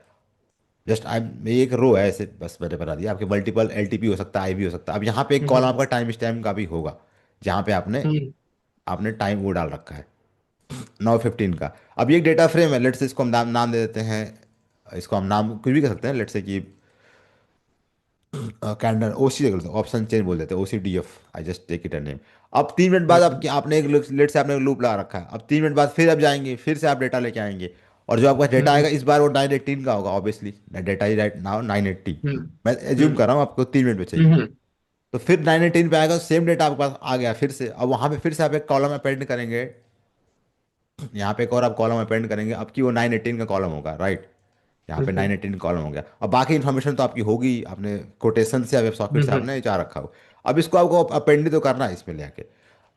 जस्ट आई एक रो है ऐसे, बस मैंने बता दिया। आपके मल्टीपल एलटीपी हो सकता है, आईवी हो सकता है। अब यहाँ पे एक कॉलम हम्म, आपका टाइम स्टैम्प का भी होगा, जहाँ पे आपने हम्म, आपने टाइम वो डाल रखा है 9:15 का। अब ये एक डेटा फ्रेम है, लेट से इसको हम नाम नाम दे देते हैं। इसको हम नाम कुछ भी कर सकते हैं, लेट से कि कैंडल ओसी ऑप्शन चेंज बोल देते हैं, OCDF, I just take it a name. अब 3 मिनट बाद हम्म, आपकी आपने एक लेट से आपने एक लूप लगा रखा है। अब 3 मिनट बाद फिर आप जाएंगे, फिर से आप डेटा लेके आएंगे। और जो आपका डेटा हम्म, आएगा इस बार वो 9:18 का होगा ऑब्वियसली, डेटा ही राइट नाउ 9:80। हम्म, मैं एज्यूम हम्म, कर रहा हूँ आपको 3 मिनट पे चाहिए। हम्म, तो फिर 9:18 पे आएगा, सेम डेटा आपके पास आ गया फिर से। अब वहाँ पे फिर से आप एक कॉलम अपेंड करेंगे, यहाँ पे एक और आप कॉलम अपेंड करेंगे, अब की वो 9:18 का कॉलम होगा, राइट। यहाँ पे हम्म, 9:18 कॉलम हो गया। अब बाकी इन्फॉर्मेशन तो आपकी होगी, आपने कोटेशन से या वेब सॉकेट से हम्म, आपने चाह रखा हो। अब इसको आपको अपेंड तो करना है इसमें लेके।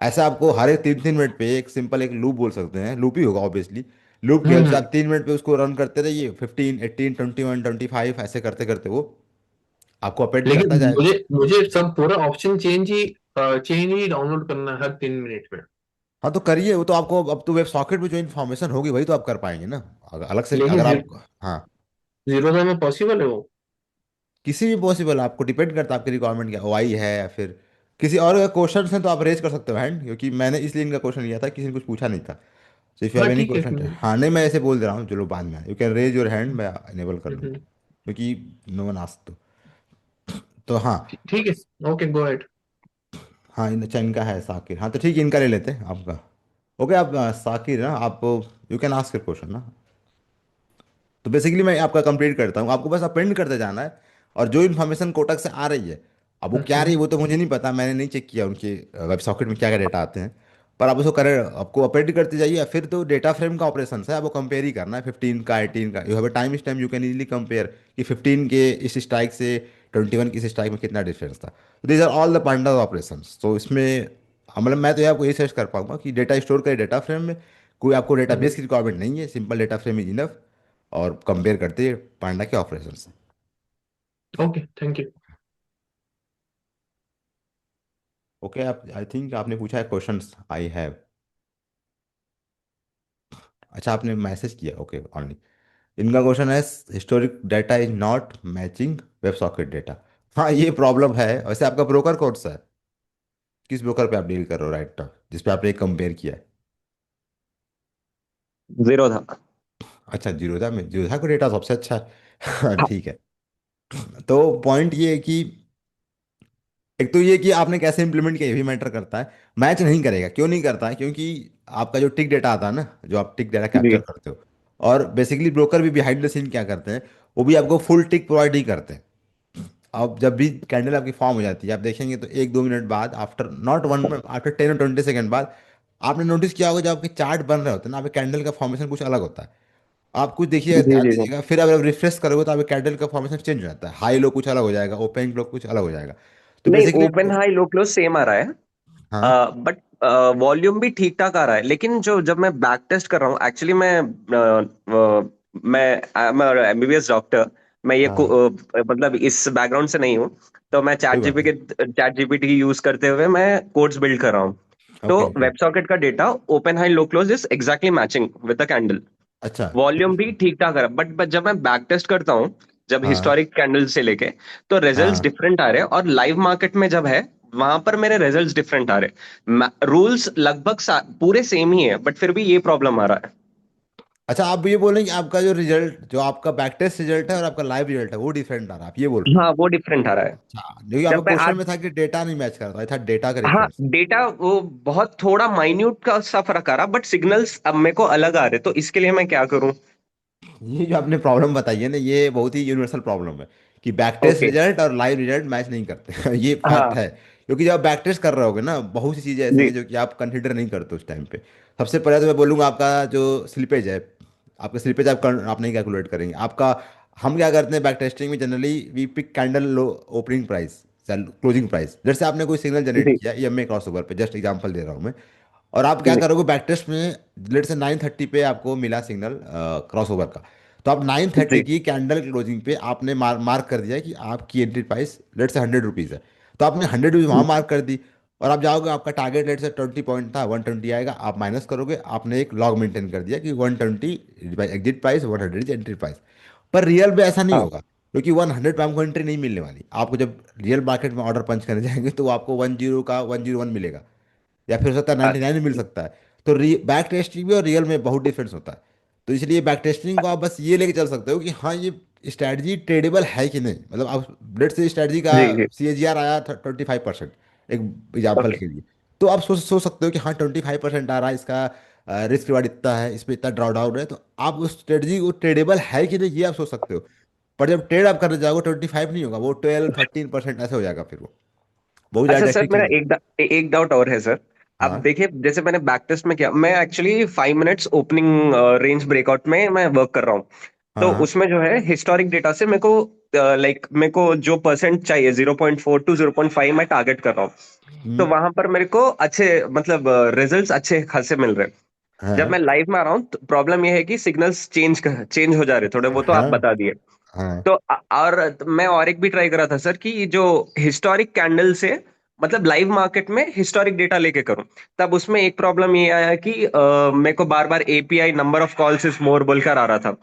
ऐसा आपको हर एक 3-3 मिनट पे एक सिंपल एक लूप बोल सकते हैं, लूप ही होगा ऑब्वियसली। लूप की हेल्प से हम्म। आप 3 मिनट पे उसको रन करते रहिए, 15, 18, 21, 25 ऐसे करते करते वो आपको अपेंड लेकिन करता जाएगा। मुझे मुझे सब पूरा ऑप्शन चेंज ही डाउनलोड करना है हर 3 मिनट में। हाँ तो करिए, वो तो आपको अब तो वेब सॉकेट में जो इन्फॉर्मेशन होगी वही तो आप कर पाएंगे ना। अलग से लेकिन अगर आप, हाँ, जीरो में पॉसिबल है वो? किसी भी पॉसिबल, आपको डिपेंड करता है आपकी रिक्वायरमेंट क्या ओआई है या फिर किसी और क्वेश्चन है तो आप रेज कर सकते हो हैंड, क्योंकि मैंने इसलिए इनका क्वेश्चन लिया था, किसी ने कुछ पूछा नहीं था। सो इफ यू हैव हाँ एनी ठीक है। क्वेश्चन, हाँ नहीं मैं ऐसे बोल दे रहा हूँ, चलो बाद में you can raise your hand, मैं इनेबल कर दूँ, हम्म, क्योंकि नो वन आस्क्ड। तो हाँ। ठीक है, ओके गो अहेड। हाँ अच्छा इनका है साकिर, हाँ तो ठीक है इनका ले लेते हैं आपका। ओके आप साकिर ना आप, you can ask your question ना। तो बेसिकली मैं आपका कंप्लीट करता हूँ, आपको बस अपेंड करते जाना है। और जो इन्फॉर्मेशन कोटक से आ रही है, अब वो क्या आ रही है वो तो मुझे नहीं पता, मैंने नहीं चेक किया उनके वेब सॉकेट में क्या क्या डेटा आते हैं। पर आप उसको करें, आपको अपेंड करते जाइए। फिर तो डेटा फ्रेम का ऑपरेशन है, आपको कंपेयर ही करना है 15 का 18 का। You have a time stamp, you can easily compare कि 15 के इस स्ट्राइक से 21 की इस स्ट्राइक में कितना डिफरेंस था। तो these are all the panda operation. तो इसमें मतलब मैं तो ये आपको यही सजेस्ट कर पाऊंगा कि डेटा स्टोर करें डेटा फ्रेम में। कोई आपको डेटाबेस की रिक्वायरमेंट नहीं है, simple data frame is enough. और कंपेयर करते हैं पांडा के ऑपरेशन से। Okay, thank you. ओके आप, आई थिंक आपने पूछा है क्वेश्चंस आई हैव। अच्छा आपने मैसेज किया, ओके ऑनली। इनका क्वेश्चन है, historic data is not matching web socket data. हाँ ये प्रॉब्लम है। वैसे आपका ब्रोकर कौन सा है, किस ब्रोकर पे आप डील कर रहे हो राइट नाउ, जिस पे आपने कंपेयर किया है। जीरो था। अच्छा जीरोधा में, जीरोधा का डेटा सबसे अच्छा है। हाँ, ठीक है। तो पॉइंट ये है कि एक तो ये कि आपने कैसे इंप्लीमेंट किया ये भी मैटर करता है। मैच नहीं करेगा, क्यों नहीं करता है, क्योंकि आपका जो टिक डेटा आता है ना, जो आप टिक डेटा कैप्चर जी करते हो, और बेसिकली ब्रोकर भी बिहाइंड द सीन क्या करते हैं, वो भी आपको फुल टिक प्रोवाइड नहीं करते हैं। अब जब भी कैंडल आपकी फॉर्म हो जाती है आप देखेंगे तो 1-2 मिनट बाद, आफ्टर नॉट वन, आफ्टर 10 और 20 सेकेंड बाद, आपने नोटिस किया होगा जब आपके चार्ट बन रहे होते हैं ना, आपके कैंडल का फॉर्मेशन कुछ अलग होता है। आप कुछ देखिएगा, जी ध्यान जी जी। दीजिएगा, फिर अगर रिफ्रेश करोगे तो आपके कैंडल का फॉर्मेशन चेंज हो जाता है, हाई लो कुछ अलग हो जाएगा, ओपन लो कुछ अलग हो जाएगा। तो नहीं, basically, open high low close same आ रहा है। हाँ बट वॉल्यूम भी ठीक ठाक आ रहा है, लेकिन जो जब मैं बैक टेस्ट कर रहा हूँ एक्चुअली मैं एमबीबीएस डॉक्टर। मैं ये हाँ मतलब इस बैकग्राउंड से नहीं हूँ। तो मैं कोई बात नहीं। चैट जीपीटी यूज करते हुए मैं कोड्स बिल्ड कर रहा हूँ। तो ओके ओके। वेब सॉकेट का data open high low close is exactly matching with the candle. अच्छा वॉल्यूम भी ठीक ठाक आ रहा है, बट जब मैं बैक टेस्ट करता हूँ, जब हाँ हिस्टोरिक कैंडल से लेके, तो रिजल्ट्स हाँ। डिफरेंट आ रहे हैं। और लाइव मार्केट में जब है, वहां पर मेरे रिजल्ट्स डिफरेंट आ रहे हैं। रूल्स लगभग पूरे सेम ही है, बट फिर भी ये प्रॉब्लम आ रहा है। अच्छा, आप ये बोलें कि आपका जो रिजल्ट, जो आपका बैक टेस्ट रिजल्ट है और आपका लाइव रिजल्ट है, वो डिफरेंट आ रहा है, आप ये बोल रहे हैं? हाँ वो डिफरेंट आ रहा है। अच्छा, क्योंकि आपका जब मैं क्वेश्चन आज, में था कि डेटा नहीं मैच कर रहा था, डेटा का हाँ डिफरेंस। डेटा वो बहुत थोड़ा माइन्यूट का सा फर्क आ रहा, बट सिग्नल्स अब मेरे को अलग आ रहे, तो इसके लिए मैं क्या करूं? ये जो आपने प्रॉब्लम बताई है ना, ये बहुत ही यूनिवर्सल प्रॉब्लम है कि बैक टेस्ट ओके। रिजल्ट और लाइव रिजल्ट मैच नहीं करते। ये फैक्ट हाँ है, क्योंकि जब आप बैक टेस्ट कर रहे होगे ना, बहुत सी चीज़ें ऐसी जी। हैं जो कि आप कंसिडर नहीं करते उस टाइम पे। सबसे पहले तो मैं बोलूँगा, आपका जो स्लिपेज है, आपका स्लिपेज आप नहीं कैलकुलेट करेंगे आपका। हम क्या करते हैं बैक टेस्टिंग में, generally we pick candle low opening price, closing price. जैसे आपने कोई सिग्नल जनरेट जी किया ईएमए क्रॉस ओवर पे, जस्ट एग्जांपल दे रहा हूँ मैं, और आप क्या जी करोगे बैक टेस्ट में, लेट से 9:30 पे आपको मिला सिग्नल क्रॉस ओवर का, तो आप 9:30 जी की कैंडल क्लोजिंग पे आपने मार्क कर दिया कि आपकी एंट्री प्राइस लेट से 100 रुपीज़ है। तो आपने 100 रुपीज़ वहाँ मार्क कर दी, और आप जाओगे, आपका टारगेट लेट से 20 पॉइंट था, 120 आएगा, आप माइनस करोगे, आपने एक लॉग मेंटेन कर दिया कि 120 exit price, 100 is entry price. पर रियल में ऐसा नहीं हाँ होगा, क्योंकि 100 पे हमको एंट्री नहीं मिलने वाली। आपको जब रियल मार्केट में ऑर्डर पंच करने जाएंगे तो आपको 10 का 101 मिलेगा, या फिर हो सकता है हाँ 99 भी मिल सकता है। तो बैक टेस्टिंग में और रियल में बहुत डिफरेंस होता है। तो इसलिए बैक टेस्टिंग को आप बस ये लेके चल सकते हो कि हाँ, ये स्ट्रैटेजी ट्रेडेबल है कि नहीं। मतलब आप लेट से स्ट्रैटेजी का जी जी। CAGR आया 25%, एक एग्जाम्पल ओके। के लिए, तो आप सोच सकते हो कि हाँ 25% आ रहा है, इसका रिस्क रिवार्ड इतना है, इस पर इतना ड्रॉ डाउन है, तो आप उस स्ट्रेटजी वो ट्रेडेबल है कि नहीं, ये आप सोच सकते हो। पर जब ट्रेड आप करने जाओगे, 25 नहीं होगा, वो 12-13% ऐसे हो जाएगा, फिर वो बहुत ज़्यादा अच्छा सर, ड्रेस्टिक मेरा चेंज। एक डाउट और है सर। अब हाँ देखिए, जैसे मैंने बैक टेस्ट में किया, मैं actually 5 minutes opening range breakout में मैं वर्क कर रहा हूँ। तो हाँ। उसमें जो है हिस्टोरिक डेटा से मेरे को लाइक मेरे को जो परसेंट चाहिए 0.4 टू 0.5 मैं टारगेट कर रहा हूँ। तो हम्म। वहां पर मेरे को अच्छे मतलब रिजल्ट्स अच्छे खासे मिल रहे हैं। जब हाँ मैं लाइव में आ रहा हूँ तो प्रॉब्लम ये है कि सिग्नल्स चेंज हो जा रहे थोड़े, वो तो आप हाँ बता दिए। हाँ। तो मैं और एक भी ट्राई करा था सर कि जो हिस्टोरिक कैंडल से मतलब लाइव मार्केट में हिस्टोरिक डेटा लेके करूं। तब उसमें एक प्रॉब्लम ये आया कि मेरे को बार बार API number of calls is more बोलकर आ रहा था।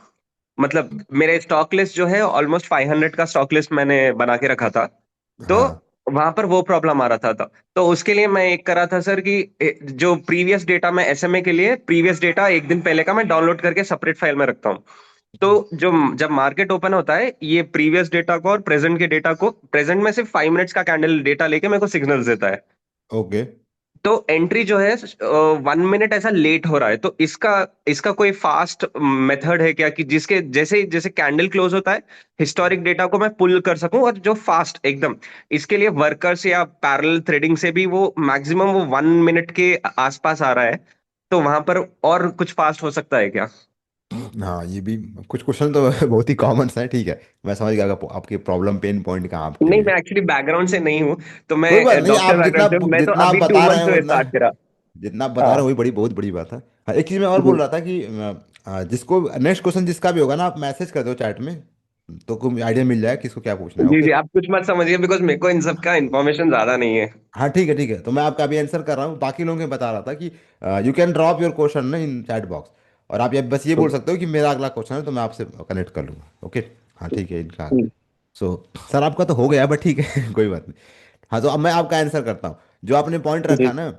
मतलब मेरे स्टॉक लिस्ट जो है ऑलमोस्ट 500 का स्टॉक लिस्ट मैंने बना के रखा था। तो हाँ। वहां पर वो प्रॉब्लम आ रहा था। तो उसके लिए मैं एक करा था सर कि जो प्रीवियस डेटा मैं एसएमए के लिए प्रीवियस डेटा एक दिन पहले का मैं डाउनलोड करके सेपरेट फाइल में रखता हूँ। तो जो जब मार्केट ओपन होता है ये प्रीवियस डेटा को और प्रेजेंट के डेटा को, प्रेजेंट में सिर्फ 5 मिनट्स का कैंडल डेटा लेके मेरे को सिग्नल्स देता है। ओके। तो एंट्री जो है 1 मिनट ऐसा लेट हो रहा है, तो इसका इसका कोई फास्ट मेथड है क्या कि जिसके जैसे जैसे कैंडल क्लोज होता है हिस्टोरिक डेटा को मैं पुल कर सकूं और जो फास्ट एकदम, इसके लिए वर्कर्स या पैरेलल थ्रेडिंग से भी वो मैक्सिमम वो 1 मिनट के आसपास आ रहा है। तो वहां पर और कुछ फास्ट हो सकता है क्या? हाँ, ये भी कुछ क्वेश्चन तो बहुत ही कॉमन है, ठीक है। मैं समझ गया आपकी प्रॉब्लम, पेन पॉइंट कहाँ आपके नहीं, लिए। मैं एक्चुअली बैकग्राउंड से नहीं हूँ। तो कोई बात मैं नहीं, डॉक्टर आप जितना बैकग्राउंड से हूँ, मैं तो जितना आप अभी टू बता रहे हैं मंथ्स हुए उतना, स्टार्ट करा। जितना आप बता रहे हाँ हैं वही बहुत बड़ी बात है। हाँ, एक चीज़ मैं और बोल जी रहा था कि जिसको नेक्स्ट क्वेश्चन जिसका भी होगा ना, आप मैसेज कर दो चैट में, तो कोई आइडिया मिल जाए किसको क्या पूछना है। जी ओके। जी, आप कुछ मत समझिए बिकॉज मेरे को इन सब का इन्फॉर्मेशन ज्यादा नहीं है। हाँ ठीक है, ठीक है, तो मैं आपका अभी आंसर कर रहा हूँ, बाकी लोगों को बता रहा था कि you can drop your question ना इन चैट बॉक्स, और आप ये बस ये बोल सकते हो कि मेरा अगला क्वेश्चन है, तो मैं आपसे कनेक्ट कर लूँगा। ओके। हाँ ठीक है, इनका आ गया। सो सर, आपका तो हो गया, बट ठीक है, कोई बात नहीं। हाँ, तो अब मैं आपका आंसर करता हूँ। जो आपने पॉइंट रखा जी ना,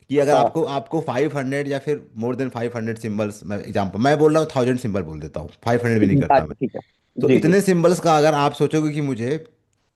कि अगर हाँ आपको आपको 500 या फिर मोर देन 500 सिंबल्स, मैं एग्जांपल मैं बोल रहा हूँ, 1000 सिंबल बोल देता हूँ, 500 भी नहीं करता अच्छा मैं। ठीक है। तो जी जी इतने सिंबल्स का अगर आप सोचोगे कि मुझे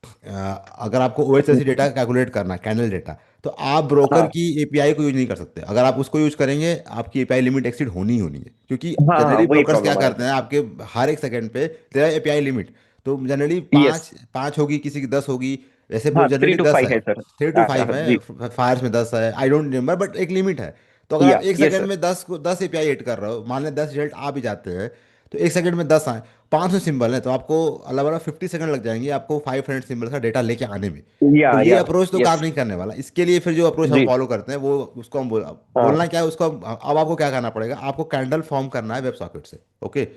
अगर आपको OHLC डेटा कैलकुलेट करना है, कैंडल डेटा, तो आप ब्रोकर हाँ की एपीआई को यूज नहीं कर सकते। अगर आप उसको यूज करेंगे, आपकी एपीआई लिमिट एक्सीड होनी ही होनी है, क्योंकि हाँ हाँ, जनरली वही ब्रोकर्स क्या प्रॉब्लम आ रहा करते हैं, आपके हर एक सेकंड पे तेरा एपीआई लिमिट, तो जनरली है। यस। पाँच पाँच होगी, किसी की 10 होगी, वैसे हाँ थ्री जनरली टू 10 फाइव है, है सर। 3 to 5 जी। है, फायर्स में 10 है, आई डोंट रिमेम्बर, बट एक लिमिट है। तो अगर आप या एक यस सेकंड सर। में 10 एपीआई हिट कर रहे हो, मान लें 10 रिजल्ट आ भी जाते हैं, तो एक सेकंड में 10 आए, 500 सिंबल है, तो आपको अलग अलग 50 सेकंड लग जाएंगे आपको 500 सिंबल का डेटा लेके आने में। तो ये या अप्रोच तो काम यस। नहीं करने वाला। इसके लिए फिर जो अप्रोच हम जी फॉलो करते हैं, वो उसको हम हाँ बोलना क्या है उसको, अब आपको क्या करना पड़ेगा, आपको कैंडल फॉर्म करना है वेब सॉकेट से। ओके।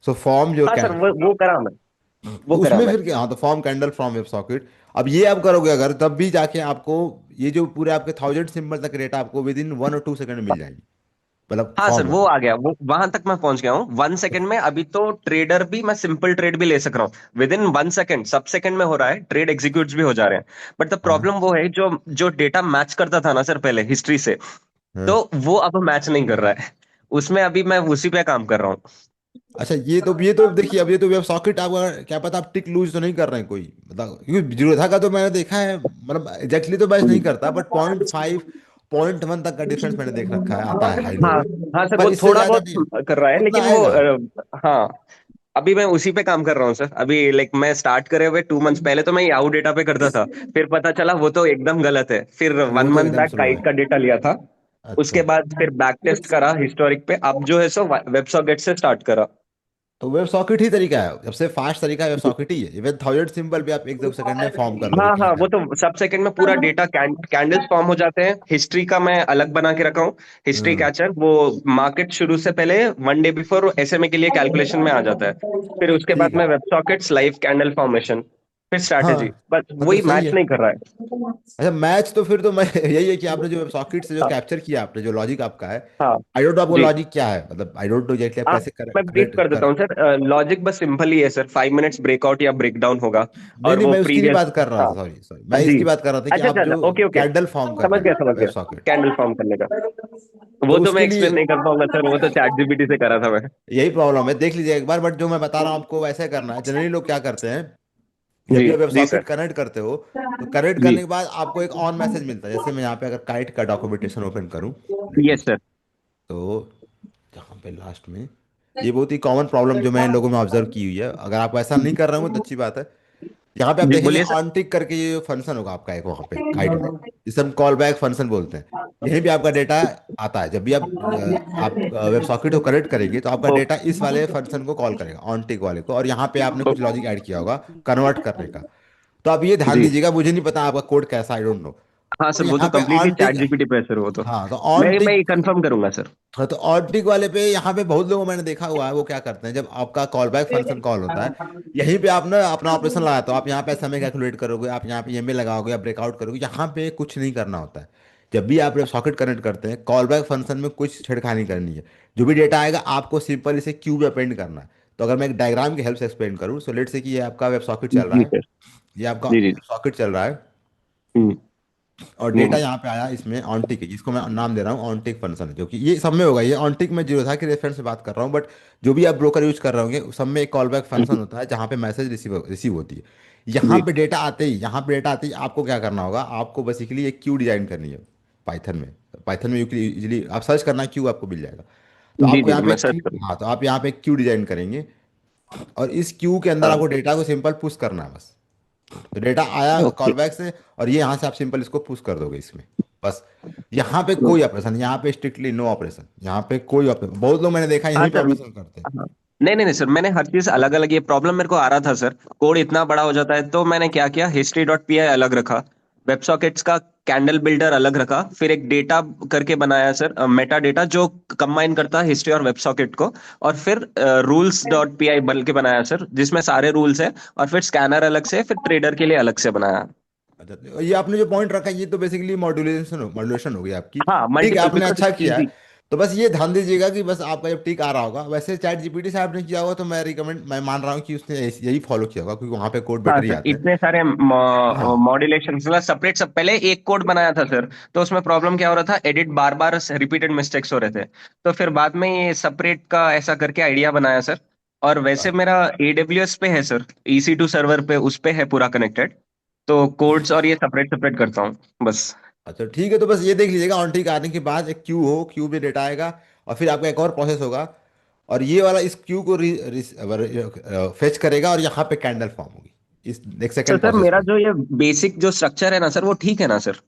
सो फॉर्म योर हाँ सर, कैंडल, वो करा मैं, वो तो करा उसमें मैं। फिर क्या, हाँ, तो form candle from web socket. अब ये आप करोगे अगर, तब भी जाके आपको ये जो पूरे आपके 1000 सिंबल तक डेटा आपको विद इन 1 और 2 सेकंड में मिल जाएंगी, मतलब हाँ फॉर्म सर, वो होकर। आ गया, वो वहां तक मैं पहुंच गया हूँ 1 सेकंड में। अभी तो ट्रेडर भी, मैं सिंपल ट्रेड भी ले सक रहा हूँ विद इन 1 सेकंड, सब सेकंड में हो रहा है, ट्रेड एग्जीक्यूट्स भी हो जा रहे हैं। बट द हाँ प्रॉब्लम वो है जो जो डेटा मैच करता था ना सर पहले हिस्ट्री से, हाँ। तो वो अब मैच नहीं कर रहा है। उसमें अभी मैं उसी पे काम कर रहा हूँ। अच्छा, ये तो देखिए, अब ये तो वेब सॉकेट आपका क्या पता आप टिक लूज तो नहीं कर रहे हैं कोई, मतलब क्योंकि जीरोधा का तो मैंने देखा है, मतलब एग्जैक्टली तो मैच नहीं करता, बट 0.5 0.1 तक का डिफरेंस मैंने देख रखा है, आता है हाई हाँ लेवल। हाँ सर, पर वो इससे थोड़ा ज्यादा बहुत नहीं, कर रहा है, उतना लेकिन वो आएगा। हाँ, अभी मैं उसी पे काम कर रहा हूँ सर। अभी लाइक मैं स्टार्ट करे हुए 2 मंथ्स पहले तो मैं याहू डेटा पे करता था, फिर पता चला वो तो एकदम गलत है, फिर वन वो तो मंथ एकदम बैक स्लो है। काइट का डेटा लिया था। अच्छा, उसके बाद फिर बैक टेस्ट करा हिस्टोरिक पे, अब जो है सो वेब सॉकेट से स्टार्ट करा। तो वेब सॉकेट ही तरिका है, सबसे फास्ट तरीका वेब सॉकेट ही है, इवन 1000 सिंबल भी आप 1-2 सेकंड में फॉर्म कर लोगे हाँ हाँ, कहीं पे। वो तो सब सेकंड में पूरा डेटा कैंडल्स फॉर्म हो जाते हैं। हिस्ट्री का मैं अलग बना के रखा हूँ, हिस्ट्री हम्म, कैचर, वो मार्केट शुरू से पहले 1 डे बिफोर एसएमए के लिए कैलकुलेशन में आ जाता है। फिर उसके ठीक बाद है। में web sockets, live candle formation, फिर हाँ स्ट्रैटेजी, बस हाँ, तो वही सही मैच है। नहीं कर रहा है। अच्छा, मैच तो फिर तो मैं यही है कि आपने जो सॉकेट से जो हाँ कैप्चर किया, आपने जो लॉजिक आपका है, हाँ आई डोंट नो आपको जी। लॉजिक क्या है, मतलब आई डोंट नो एग्जैक्टली आप हाँ, कैसे मैं ब्रीफ करेक्ट कर देता कर। हूँ सर। लॉजिक बस सिंपल ही है सर, 5 मिनट्स ब्रेकआउट या ब्रेकडाउन होगा, नहीं और नहीं, वो मैं उसकी नहीं प्रीवियस। बात कर रहा हाँ था, सॉरी सॉरी, मैं जी, इसकी बात कर रहा था कि अच्छा आप अच्छा, जो ओके ओके, कैंडल फॉर्म समझ करने गया का समझ वेब गया। सॉकेट, कैंडल फॉर्म करने का तो वो तो मैं उसके लिए एक्सप्लेन नहीं कर पाऊंगा सर, वो तो चैट जीपीटी से करा था मैं। यही प्रॉब्लम है, देख लीजिए एक बार, बट जो मैं बता रहा हूँ आपको वैसे करना है। जनरली लोग क्या करते हैं, जब जी भी आप वेब जी सॉकेट सर। कनेक्ट करते हो, तो कनेक्ट जी, करने के बाद आपको एक ऑन मैसेज मिलता है, जैसे मैं यहाँ पे अगर काइट का डॉक्यूमेंटेशन ओपन करूँ, लेट मी, यस सर। तो जहाँ पे लास्ट में, ये बहुत ही कॉमन प्रॉब्लम जो मैंने लोगों में ऑब्जर्व की हुई है, अगर आप ऐसा नहीं कर रहे हो तो अच्छी बात है। यहाँ पे आप जी देखेंगे बोलिए सर। ऑन टिक करके ये फंक्शन होगा आपका एक वहाँ पे काइट में, जिसे हम कॉल बैक फंक्शन बोलते हैं। यहीं पे आपका डेटा आता है, जब भी आप वेब सॉकेट को कनेक्ट करेंगे तो आपका ओ, डेटा इस वाले फंक्शन को कॉल करेगा, ऑन टिक वाले को, और यहाँ पे आपने ओ, कुछ लॉजिक ऐड किया होगा कन्वर्ट करने का। तो आप ये ध्यान जी दीजिएगा, मुझे नहीं पता आपका कोड कैसा, आई डोंट नो। हाँ तो सर, वो तो यहाँ पे completely on chat tick, GPT पे है सर, वो तो हाँ तो ऑन मैं टिक, कंफर्म करूंगा सर। हाँ तो ऑप्टिक वाले पे यहाँ पे बहुत लोगों को मैंने देखा हुआ है, वो क्या करते हैं, जब आपका कॉल बैक फंक्शन कॉल होता है, यहीं पे आप ना अपना ऑपरेशन लगाते हो, आप यहाँ पे समय कैलकुलेट करोगे, आप यहाँ पे ईएमए लगाओगे या ब्रेकआउट करोगे, यहाँ पे कुछ नहीं करना होता है। जब भी आप सॉकेट कनेक्ट करते हैं, कॉल बैक फंक्शन में कुछ छेड़खानी करनी है। जो भी डेटा आएगा आपको सिंपल इसे क्यू में अपेंड करना है। तो अगर मैं एक डायग्राम की हेल्प से एक्सप्लेन करूँ, सो लेट से कि ये आपका वेब सॉकेट चल रहा जी है, सर। ये आपका जी जी। वेब सॉकेट चल रहा है, हम्म और डेटा हम्म यहाँ पे आया इसमें ऑनटिक है, जिसको मैं नाम दे रहा हूँ ऑनटिक फंक्शन है, जो कि ये सब में होगा, ये ऑनटिक में जीरो था कि रेफरेंस से बात कर रहा हूँ, बट जो भी आप ब्रोकर यूज कर रहे होंगे उस सब में एक कॉल बैक फंक्शन हम्म, होता है, जहाँ पे मैसेज रिसीव रिसीव होती है। यहाँ जी पे डेटा आते ही, यहाँ पे डेटा आते ही आपको क्या करना होगा, आपको बेसिकली एक क्यू डिजाइन करनी है पाइथन में। पाइथन में इजीली आप सर्च करना, क्यू आपको मिल जाएगा। तो जी आपको जी, यहाँ पे मैं एक सर्च क्यू, करूँ। हाँ तो आप यहाँ पे एक क्यू डिजाइन करेंगे, और इस क्यू के अंदर हाँ आपको डेटा को सिंपल पुश करना है बस। तो डेटा आया ओके। कॉल बैक से, और ये यहाँ से आप सिंपल इसको पुश कर दोगे इसमें, बस। यहाँ पे कोई ऑपरेशन, यहाँ पे स्ट्रिक्टली नो ऑपरेशन, यहाँ पे कोई ऑपरेशन, बहुत लोग मैंने देखा हाँ यहीं पे सर। ऑपरेशन करते हैं। हाँ। नहीं नहीं नहीं सर, मैंने हर चीज अलग अलग, ये प्रॉब्लम मेरे को आ रहा था सर, कोड इतना बड़ा हो जाता है, तो मैंने क्या किया, हिस्ट्री डॉट पी आई अलग रखा, वेब सॉकेट्स का कैंडल बिल्डर अलग रखा, फिर एक डेटा करके बनाया सर, मेटा डेटा जो कंबाइन करता है हिस्ट्री और वेब सॉकेट को, और फिर रूल्स डॉट पी आई बल के बनाया सर, जिसमें सारे रूल्स है, और फिर स्कैनर अलग से, फिर ट्रेडर के लिए अलग से बनाया। अच्छा, तो ये आपने जो पॉइंट रखा है, ये तो बेसिकली मॉड्यूलेशन हो गई आपकी। हाँ, ठीक है, मल्टीपल, आपने बिकॉज अच्छा किया है। इजी। तो बस ये ध्यान दीजिएगा कि बस आपका जब टिक आ रहा होगा, वैसे चैट जीपीटी से आपने किया होगा, तो मैं मान रहा हूँ कि उसने यही फॉलो किया होगा, क्योंकि वहाँ पे कोड हाँ बेटर ही सर, आते हैं। इतने सारे हाँ, मॉड्यूलेशन मतलब सेपरेट, सब पहले एक कोड बनाया था सर, तो उसमें प्रॉब्लम क्या हो रहा था, एडिट बार बार रिपीटेड मिस्टेक्स हो रहे थे, तो फिर बाद में ये सेपरेट का ऐसा करके आइडिया बनाया सर। और वैसे मेरा एडब्ल्यूएस पे है सर, EC2 सर्वर पे, उस पे है पूरा कनेक्टेड, तो कोड्स और ये सेपरेट सेपरेट करता हूँ बस। अच्छा ठीक है, तो बस ये देख लीजिएगा ऑन टिक आने के बाद एक क्यू हो, क्यू में डेटा आएगा, और फिर आपका एक और प्रोसेस होगा, और ये वाला इस क्यू को फेच करेगा, और यहाँ पे कैंडल फॉर्म होगी, इस एक तो सेकंड सर प्रोसेस मेरा में। जो ये बेसिक जो स्ट्रक्चर है ना सर, वो ठीक है ना सर, जो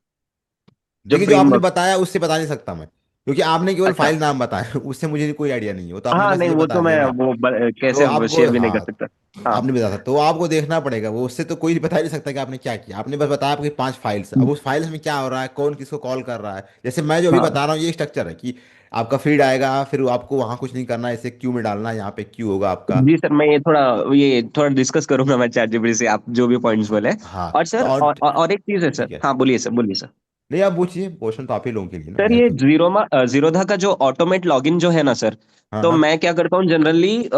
देखिए, जो आपने फ्रेमवर्क। बताया उससे बता नहीं सकता मैं, क्योंकि आपने केवल अच्छा। फाइल नाम बताया उससे मुझे कोई आइडिया नहीं है, वो तो आपने हाँ बस नहीं, ये वो बता तो दिया मैं ना। वो तो कैसे आपको, शेयर भी नहीं कर हाँ, सकता। हाँ आपने बता सकते, तो आपको देखना पड़ेगा, वो उससे तो कोई बता नहीं सकता कि आपने क्या किया, आपने बस बताया आपकी 5 फाइल्स, अब उस फाइल्स में क्या हो रहा है, कौन किसको कॉल कर रहा है, जैसे मैं जो अभी हाँ बता रहा हूँ, ये स्ट्रक्चर है कि आपका फीड आएगा, फिर आपको वहाँ कुछ नहीं करना है, इसे क्यू में डालना है, यहाँ पे क्यू होगा आपका। जी सर, मैं ये थोड़ा डिस्कस करूंगा मैं चैट जीपीटी से, आप जो भी पॉइंट्स बोले। हाँ, और तो सर, और एक चीज है सर, ठीक है, हाँ बोलिए सर, बोलिए सर। नहीं आप पूछिए, क्वेश्चन तो आप ही लोगों के लिए ना, सर मैं ये तो। जीरोधा का जो ऑटोमेट लॉगिन जो है ना सर, हाँ तो हाँ, मैं क्या करता हूँ जनरली,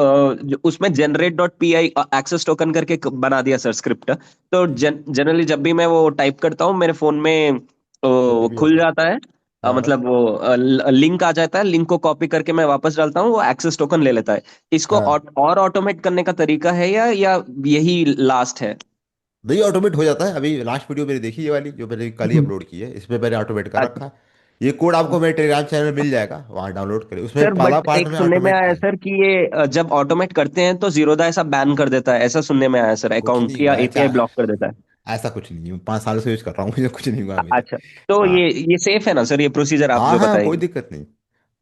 उसमें generate dot P I access token करके बना दिया सर स्क्रिप्ट, तो जनरली जब भी मैं वो टाइप करता हूँ मेरे फोन में ओटीपी खुल आता है। जाता है। हाँ मतलब वो लिंक आ जाता है, लिंक को कॉपी करके मैं वापस डालता हूँ, वो एक्सेस टोकन ले लेता है। इसको हाँ। और ऑटोमेट करने का तरीका है या यही लास्ट है? नहीं, ऑटोमेट हो जाता है। अभी लास्ट वीडियो मेरी देखी, ये वाली जो मैंने कल ही हम्म। अपलोड की है, इसमें मैंने ऑटोमेट कर अच्छा। रखा है। ये कोड आपको मेरे टेलीग्राम चैनल में मिल जाएगा, वहाँ डाउनलोड करें। उसमें सर पहला बट पार्ट एक में सुनने में ऑटोमेट आया है किया है। सर कि ये जब ऑटोमेट करते हैं तो जीरोधा ऐसा बैन कर देता है, ऐसा सुनने में आया है सर, कुछ अकाउंट नहीं या हुआ है, एपीआई ब्लॉक कर देता है। ऐसा कुछ नहीं है। 5 सालों से यूज कर रहा हूँ, मुझे कुछ नहीं हुआ अभी तक। अच्छा, तो हाँ ये सेफ है ना सर, ये प्रोसीजर आप हाँ जो हाँ, कोई बताएंगे? दिक्कत नहीं।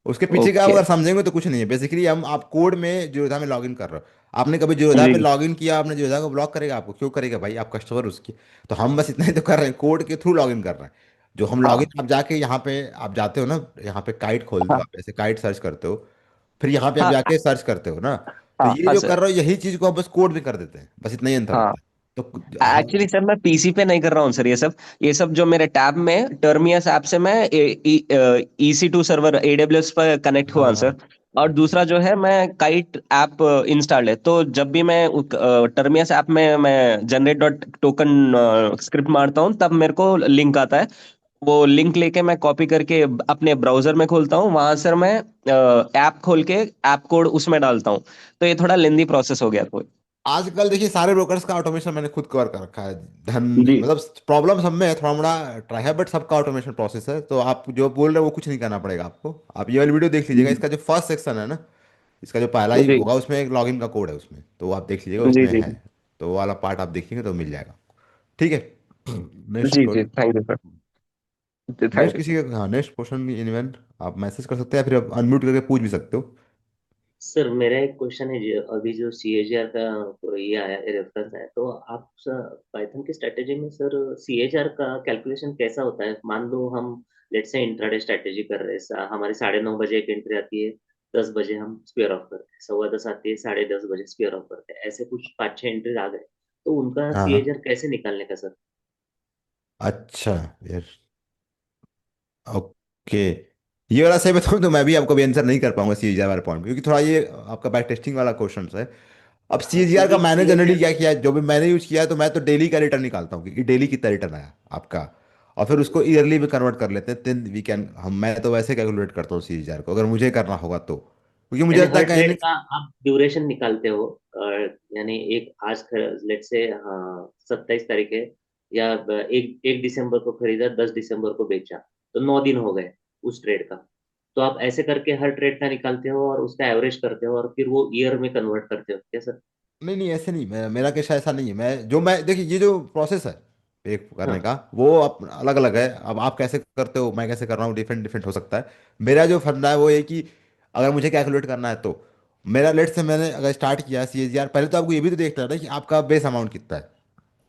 उसके पीछे का आप ओके। अगर समझेंगे तो कुछ नहीं है। बेसिकली हम आप कोड में जीरोधा में लॉगिन कर रहे हो। आपने कभी जीरोधा पे जी लॉगिन किया, आपने जीरोधा को ब्लॉक करेगा? आपको क्यों करेगा भाई, आप कस्टमर उसकी। तो हम बस इतना ही तो कर रहे हैं, कोड के थ्रू लॉगिन कर रहे हैं। जो हम हाँ लॉगिन, आप जाके यहाँ पे आप जाते हो ना, यहाँ पे काइट खोलते हो हाँ आप, ऐसे काइट सर्च करते हो, फिर यहाँ पे आप हाँ जाके सर्च करते हो ना। तो हाँ ये हाँ जो सर। कर रहे हो, यही चीज को आप बस कोड में कर देते हैं, बस इतना ही अंतर हाँ होता है। तो हम। एक्चुअली सर मैं पीसी पे नहीं कर रहा हूँ सर, ये सब जो मेरे टैब में टर्मियस ऐप से मैं EC2 सर्वर AWS पर कनेक्ट हुआ हाँ हूँ हाँ। सर। और अच्छा। दूसरा जो है मैं काइट ऐप इंस्टॉल है, तो जब भी मैं टर्मियस ऐप में मैं जनरेट डॉट टोकन स्क्रिप्ट मारता हूँ तब मेरे को लिंक आता है। वो लिंक लेके मैं कॉपी करके अपने ब्राउजर में खोलता हूँ, वहां सर मैं ऐप खोल के ऐप कोड उसमें डालता हूँ। तो ये थोड़ा लेंदी प्रोसेस हो गया कोई। आजकल देखिए, सारे ब्रोकर्स का ऑटोमेशन मैंने खुद कवर कर रखा है। धन जी मतलब प्रॉब्लम सब में है, थोड़ा मोड़ा ट्राई है, बट सबका ऑटोमेशन प्रोसेस है। तो आप जो बोल रहे हो वो कुछ नहीं करना पड़ेगा आपको। आप ये वाली वीडियो देख लीजिएगा, इसका जो फर्स्ट सेक्शन है ना, इसका जो पहला ही जी होगा, उसमें एक लॉगिन का कोड है उसमें, तो वो आप देख लीजिएगा, जी उसमें जी है। तो वो वाला पार्ट आप देखेंगे तो मिल जाएगा। ठीक है। नेक्स्ट जी जी, थैंक यू सर। जी नेक्स्ट थैंक यू। किसी का, हाँ, नेक्स्ट क्वेश्चन इवन आप मैसेज कर सकते हैं, या फिर आप अनम्यूट करके पूछ भी सकते हो। सर मेरा एक क्वेश्चन है, जो अभी जो CAGR का ये आया रेफरेंस है, तो आप पाइथन की स्ट्रेटेजी में सर CAGR का कैलकुलेशन कैसा होता है? मान लो हम लेट से इंट्राडे स्ट्रेटेजी कर रहे हैं, हमारी 9:30 बजे एक एंट्री आती है, 10 बजे हम स्क्वेयर ऑफ करते हैं, 10:15 आती है, 10:30 बजे स्क्वेयर ऑफ करते हैं, ऐसे कुछ 5-6 एंट्रीज आ गए, तो उनका हाँ। CAGR कैसे निकालने का सर? अच्छा यार। ओके। ये वाला सही बताऊं तो मैं भी आपको भी आंसर नहीं कर पाऊंगा सीजीआर वाले पॉइंट, क्योंकि थोड़ा ये आपका बैक टेस्टिंग वाला क्वेश्चन है। अब हाँ, सीजीआर का क्योंकि मैंने जनरली CAGR। क्या किया है, जो भी मैंने यूज किया है, तो मैं तो डेली का रिटर्न निकालता हूँ कि डेली कितना रिटर्न आया आपका, और फिर उसको ईयरली में कन्वर्ट कर लेते हैं। 10 वीकेंड हम, मैं तो वैसे कैलकुलेट करता हूँ सीजीआर को, अगर मुझे करना होगा तो, क्योंकि मुझे यानी लगता हर है कहीं ट्रेड ना। का आप ड्यूरेशन निकालते हो, यानी एक आज लेट से 27 तारीख है, या एक 1 दिसंबर को खरीदा, 10 दिसंबर को बेचा, तो 9 दिन हो गए उस ट्रेड का। तो आप ऐसे करके हर ट्रेड का निकालते हो और उसका एवरेज करते हो और फिर वो ईयर में कन्वर्ट करते हो क्या सर? नहीं नहीं, ऐसे नहीं, मेरा केस ऐसा नहीं है। मैं जो मैं देखिए, ये जो प्रोसेस है पे करने हाँ। का, वो अलग अलग है। अब आप कैसे करते हो, मैं कैसे कर रहा हूँ, डिफरेंट डिफरेंट हो सकता है। मेरा जो फंडा है वो ये कि अगर मुझे कैलकुलेट करना है तो मेरा लेट से मैंने अगर स्टार्ट किया सीएजीआर, पहले तो आपको ये भी तो देखना है ना कि आपका बेस अमाउंट कितना है।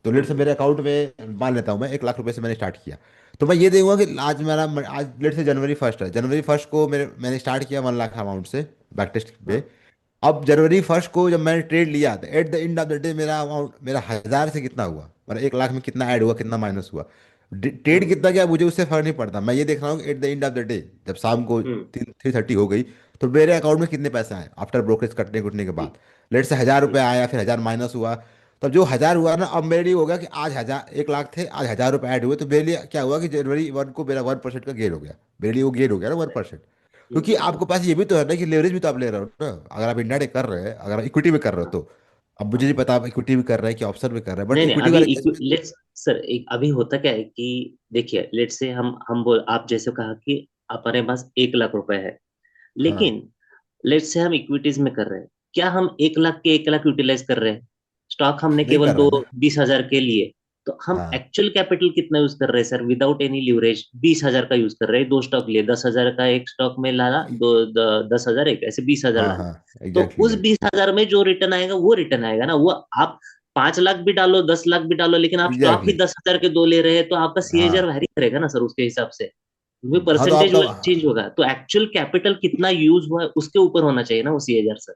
तो लेट से हम्म। मेरे अकाउंट में मान लेता हूँ मैं 1 लाख रुपए से मैंने स्टार्ट किया। तो मैं ये देखूंगा कि आज मेरा, आज लेट से जनवरी 1 है, जनवरी 1 को मैंने स्टार्ट किया 1 लाख अमाउंट से बैक टेस्ट पे। हाँ। अब जनवरी 1 को जब मैंने ट्रेड लिया, तो at the end of the day मेरा अमाउंट, मेरा 1,000 से कितना हुआ, मतलब 1 लाख में कितना ऐड हुआ, कितना माइनस हुआ, ट्रेड हम्म। कितना गया, मुझे उससे फर्क नहीं पड़ता। मैं ये देख रहा हूँ कि at the end of the day, जब शाम को हम्म। 3:30 हो गई, तो मेरे अकाउंट में कितने पैसे आए आफ्टर ब्रोकरेज कटने कुटने के जी। बाद। लेट से 1,000 रुपये जी। आया, फिर 1,000 माइनस हुआ। तब जो 1,000 हुआ ना, अब मेरे लिए हो गया कि आज 1,000, 1 लाख थे, आज 1,000 रुपये ऐड हुए, तो मेरे लिए क्या हुआ कि जनवरी 1 को मेरा 1% का गेन हो गया। मेरे लिए वो गेन हो गया ना, 1%। क्योंकि आपके पास ये भी तो है ना कि लेवरेज भी तो आप ले रहे हो ना। अगर आप इंडायरेक्ट कर रहे हैं, अगर इक्विटी में कर रहे हो हाँ। तो, अब मुझे हाँ। नहीं पता आप इक्विटी में कर रहे हैं कि ऑप्शन में कर रहे हैं, बट नहीं नहीं, इक्विटी अभी वाले केस में। लेट्स सर, एक अभी होता क्या है कि देखिए, लेट से हम बोल, आप जैसे कहा कि हमारे पास 1 लाख रुपए है, हाँ, लेकिन लेट से हम इक्विटीज में कर रहे हैं, क्या हम 1 लाख के 1 लाख यूटिलाइज कर रहे हैं? स्टॉक हमने नहीं केवल कर रहे दो हैं ना। 20,000 के लिए, तो हम हाँ एक्चुअल कैपिटल कितना यूज कर रहे हैं सर, विदाउट एनी लीवरेज? 20,000 का यूज कर रहे हैं, दो स्टॉक लिए, 10,000 का एक स्टॉक में लाना, 10,000 एक, ऐसे 20,000 हाँ लाना। हाँ, तो एग्जैक्टली उस एग्जैक्टली। 20,000 में जो रिटर्न आएगा वो रिटर्न आएगा ना, वो आप 5 लाख भी डालो, 10 लाख भी डालो, लेकिन आप स्टॉक ही एग्जैक्टली। 10,000 के दो ले रहे हैं, तो आपका सीएजर हाँ वैरी करेगा ना सर उसके हिसाब से, वो हाँ, तो परसेंटेज आपका, वो चेंज होगा। तो एक्चुअल कैपिटल कितना यूज हुआ है उसके ऊपर होना चाहिए ना वो सीएजर सर।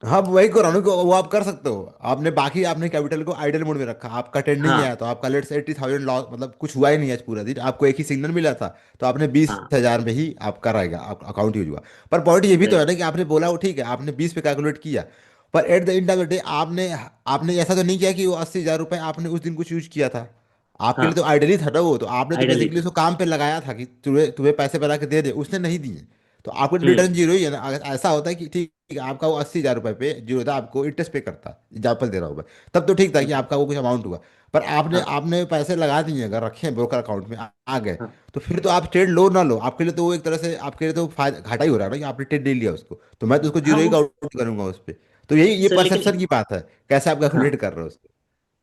हाँ वही कर रहा हूँ कि वो आप कर सकते हो। आपने बाकी आपने कैपिटल को आइडल मोड में रखा, आपका ट्रेंडिंग हाँ। है, तो आपका लेट से 80,000 लॉस, मतलब कुछ हुआ ही नहीं आज पूरा दिन, आपको एक ही सिग्नल मिला था। तो आपने बीस हाँ। हजार में ही आपका रहेगा, आप अकाउंट यूज हुआ। पर पॉइंट ये भी तो है राइट। ना कि आपने बोला वो ठीक है, आपने 20 पे कैलकुलेट किया, पर at the end of the day आपने आपने ऐसा तो नहीं किया कि वो 80,000 रुपये आपने उस दिन कुछ यूज किया था। आपके लिए हाँ, तो आइडियली था ना वो, तो आपने तो आइडल ही बेसिकली था। उसको काम पे लगाया था कि तुम्हें तुम्हें पैसे बना के दे दे, उसने नहीं दिए, तो आपको हम्म। रिटर्न जीरो ही है ना। अगर ऐसा होता है कि ठीक है, आपका वो 80,000 रुपये पे जीरो था, आपको इंटरेस्ट पे करता, एग्जाम्पल दे रहा हूँ मैं, तब तो ठीक था कि हम्म। आपका वो कुछ अमाउंट हुआ। पर आपने हाँ, आपने पैसे लगा दिए, अगर रखे हैं ब्रोकर अकाउंट में आ गए, हाँ, तो फिर तो आप ट्रेड लो ना लो, आपके लिए तो वो एक तरह से आपके लिए तो फायदा घाटा ही हो रहा है ना, कि आपने ट्रेड ले लिया उसको, तो मैं तो उसको हाँ जीरो ही वो काउंट करूंगा उस पर। तो यही ये सर, परसेप्शन लेकिन की बात है, कैसे आप कैलकुलेट हाँ, कर रहे हो उसको।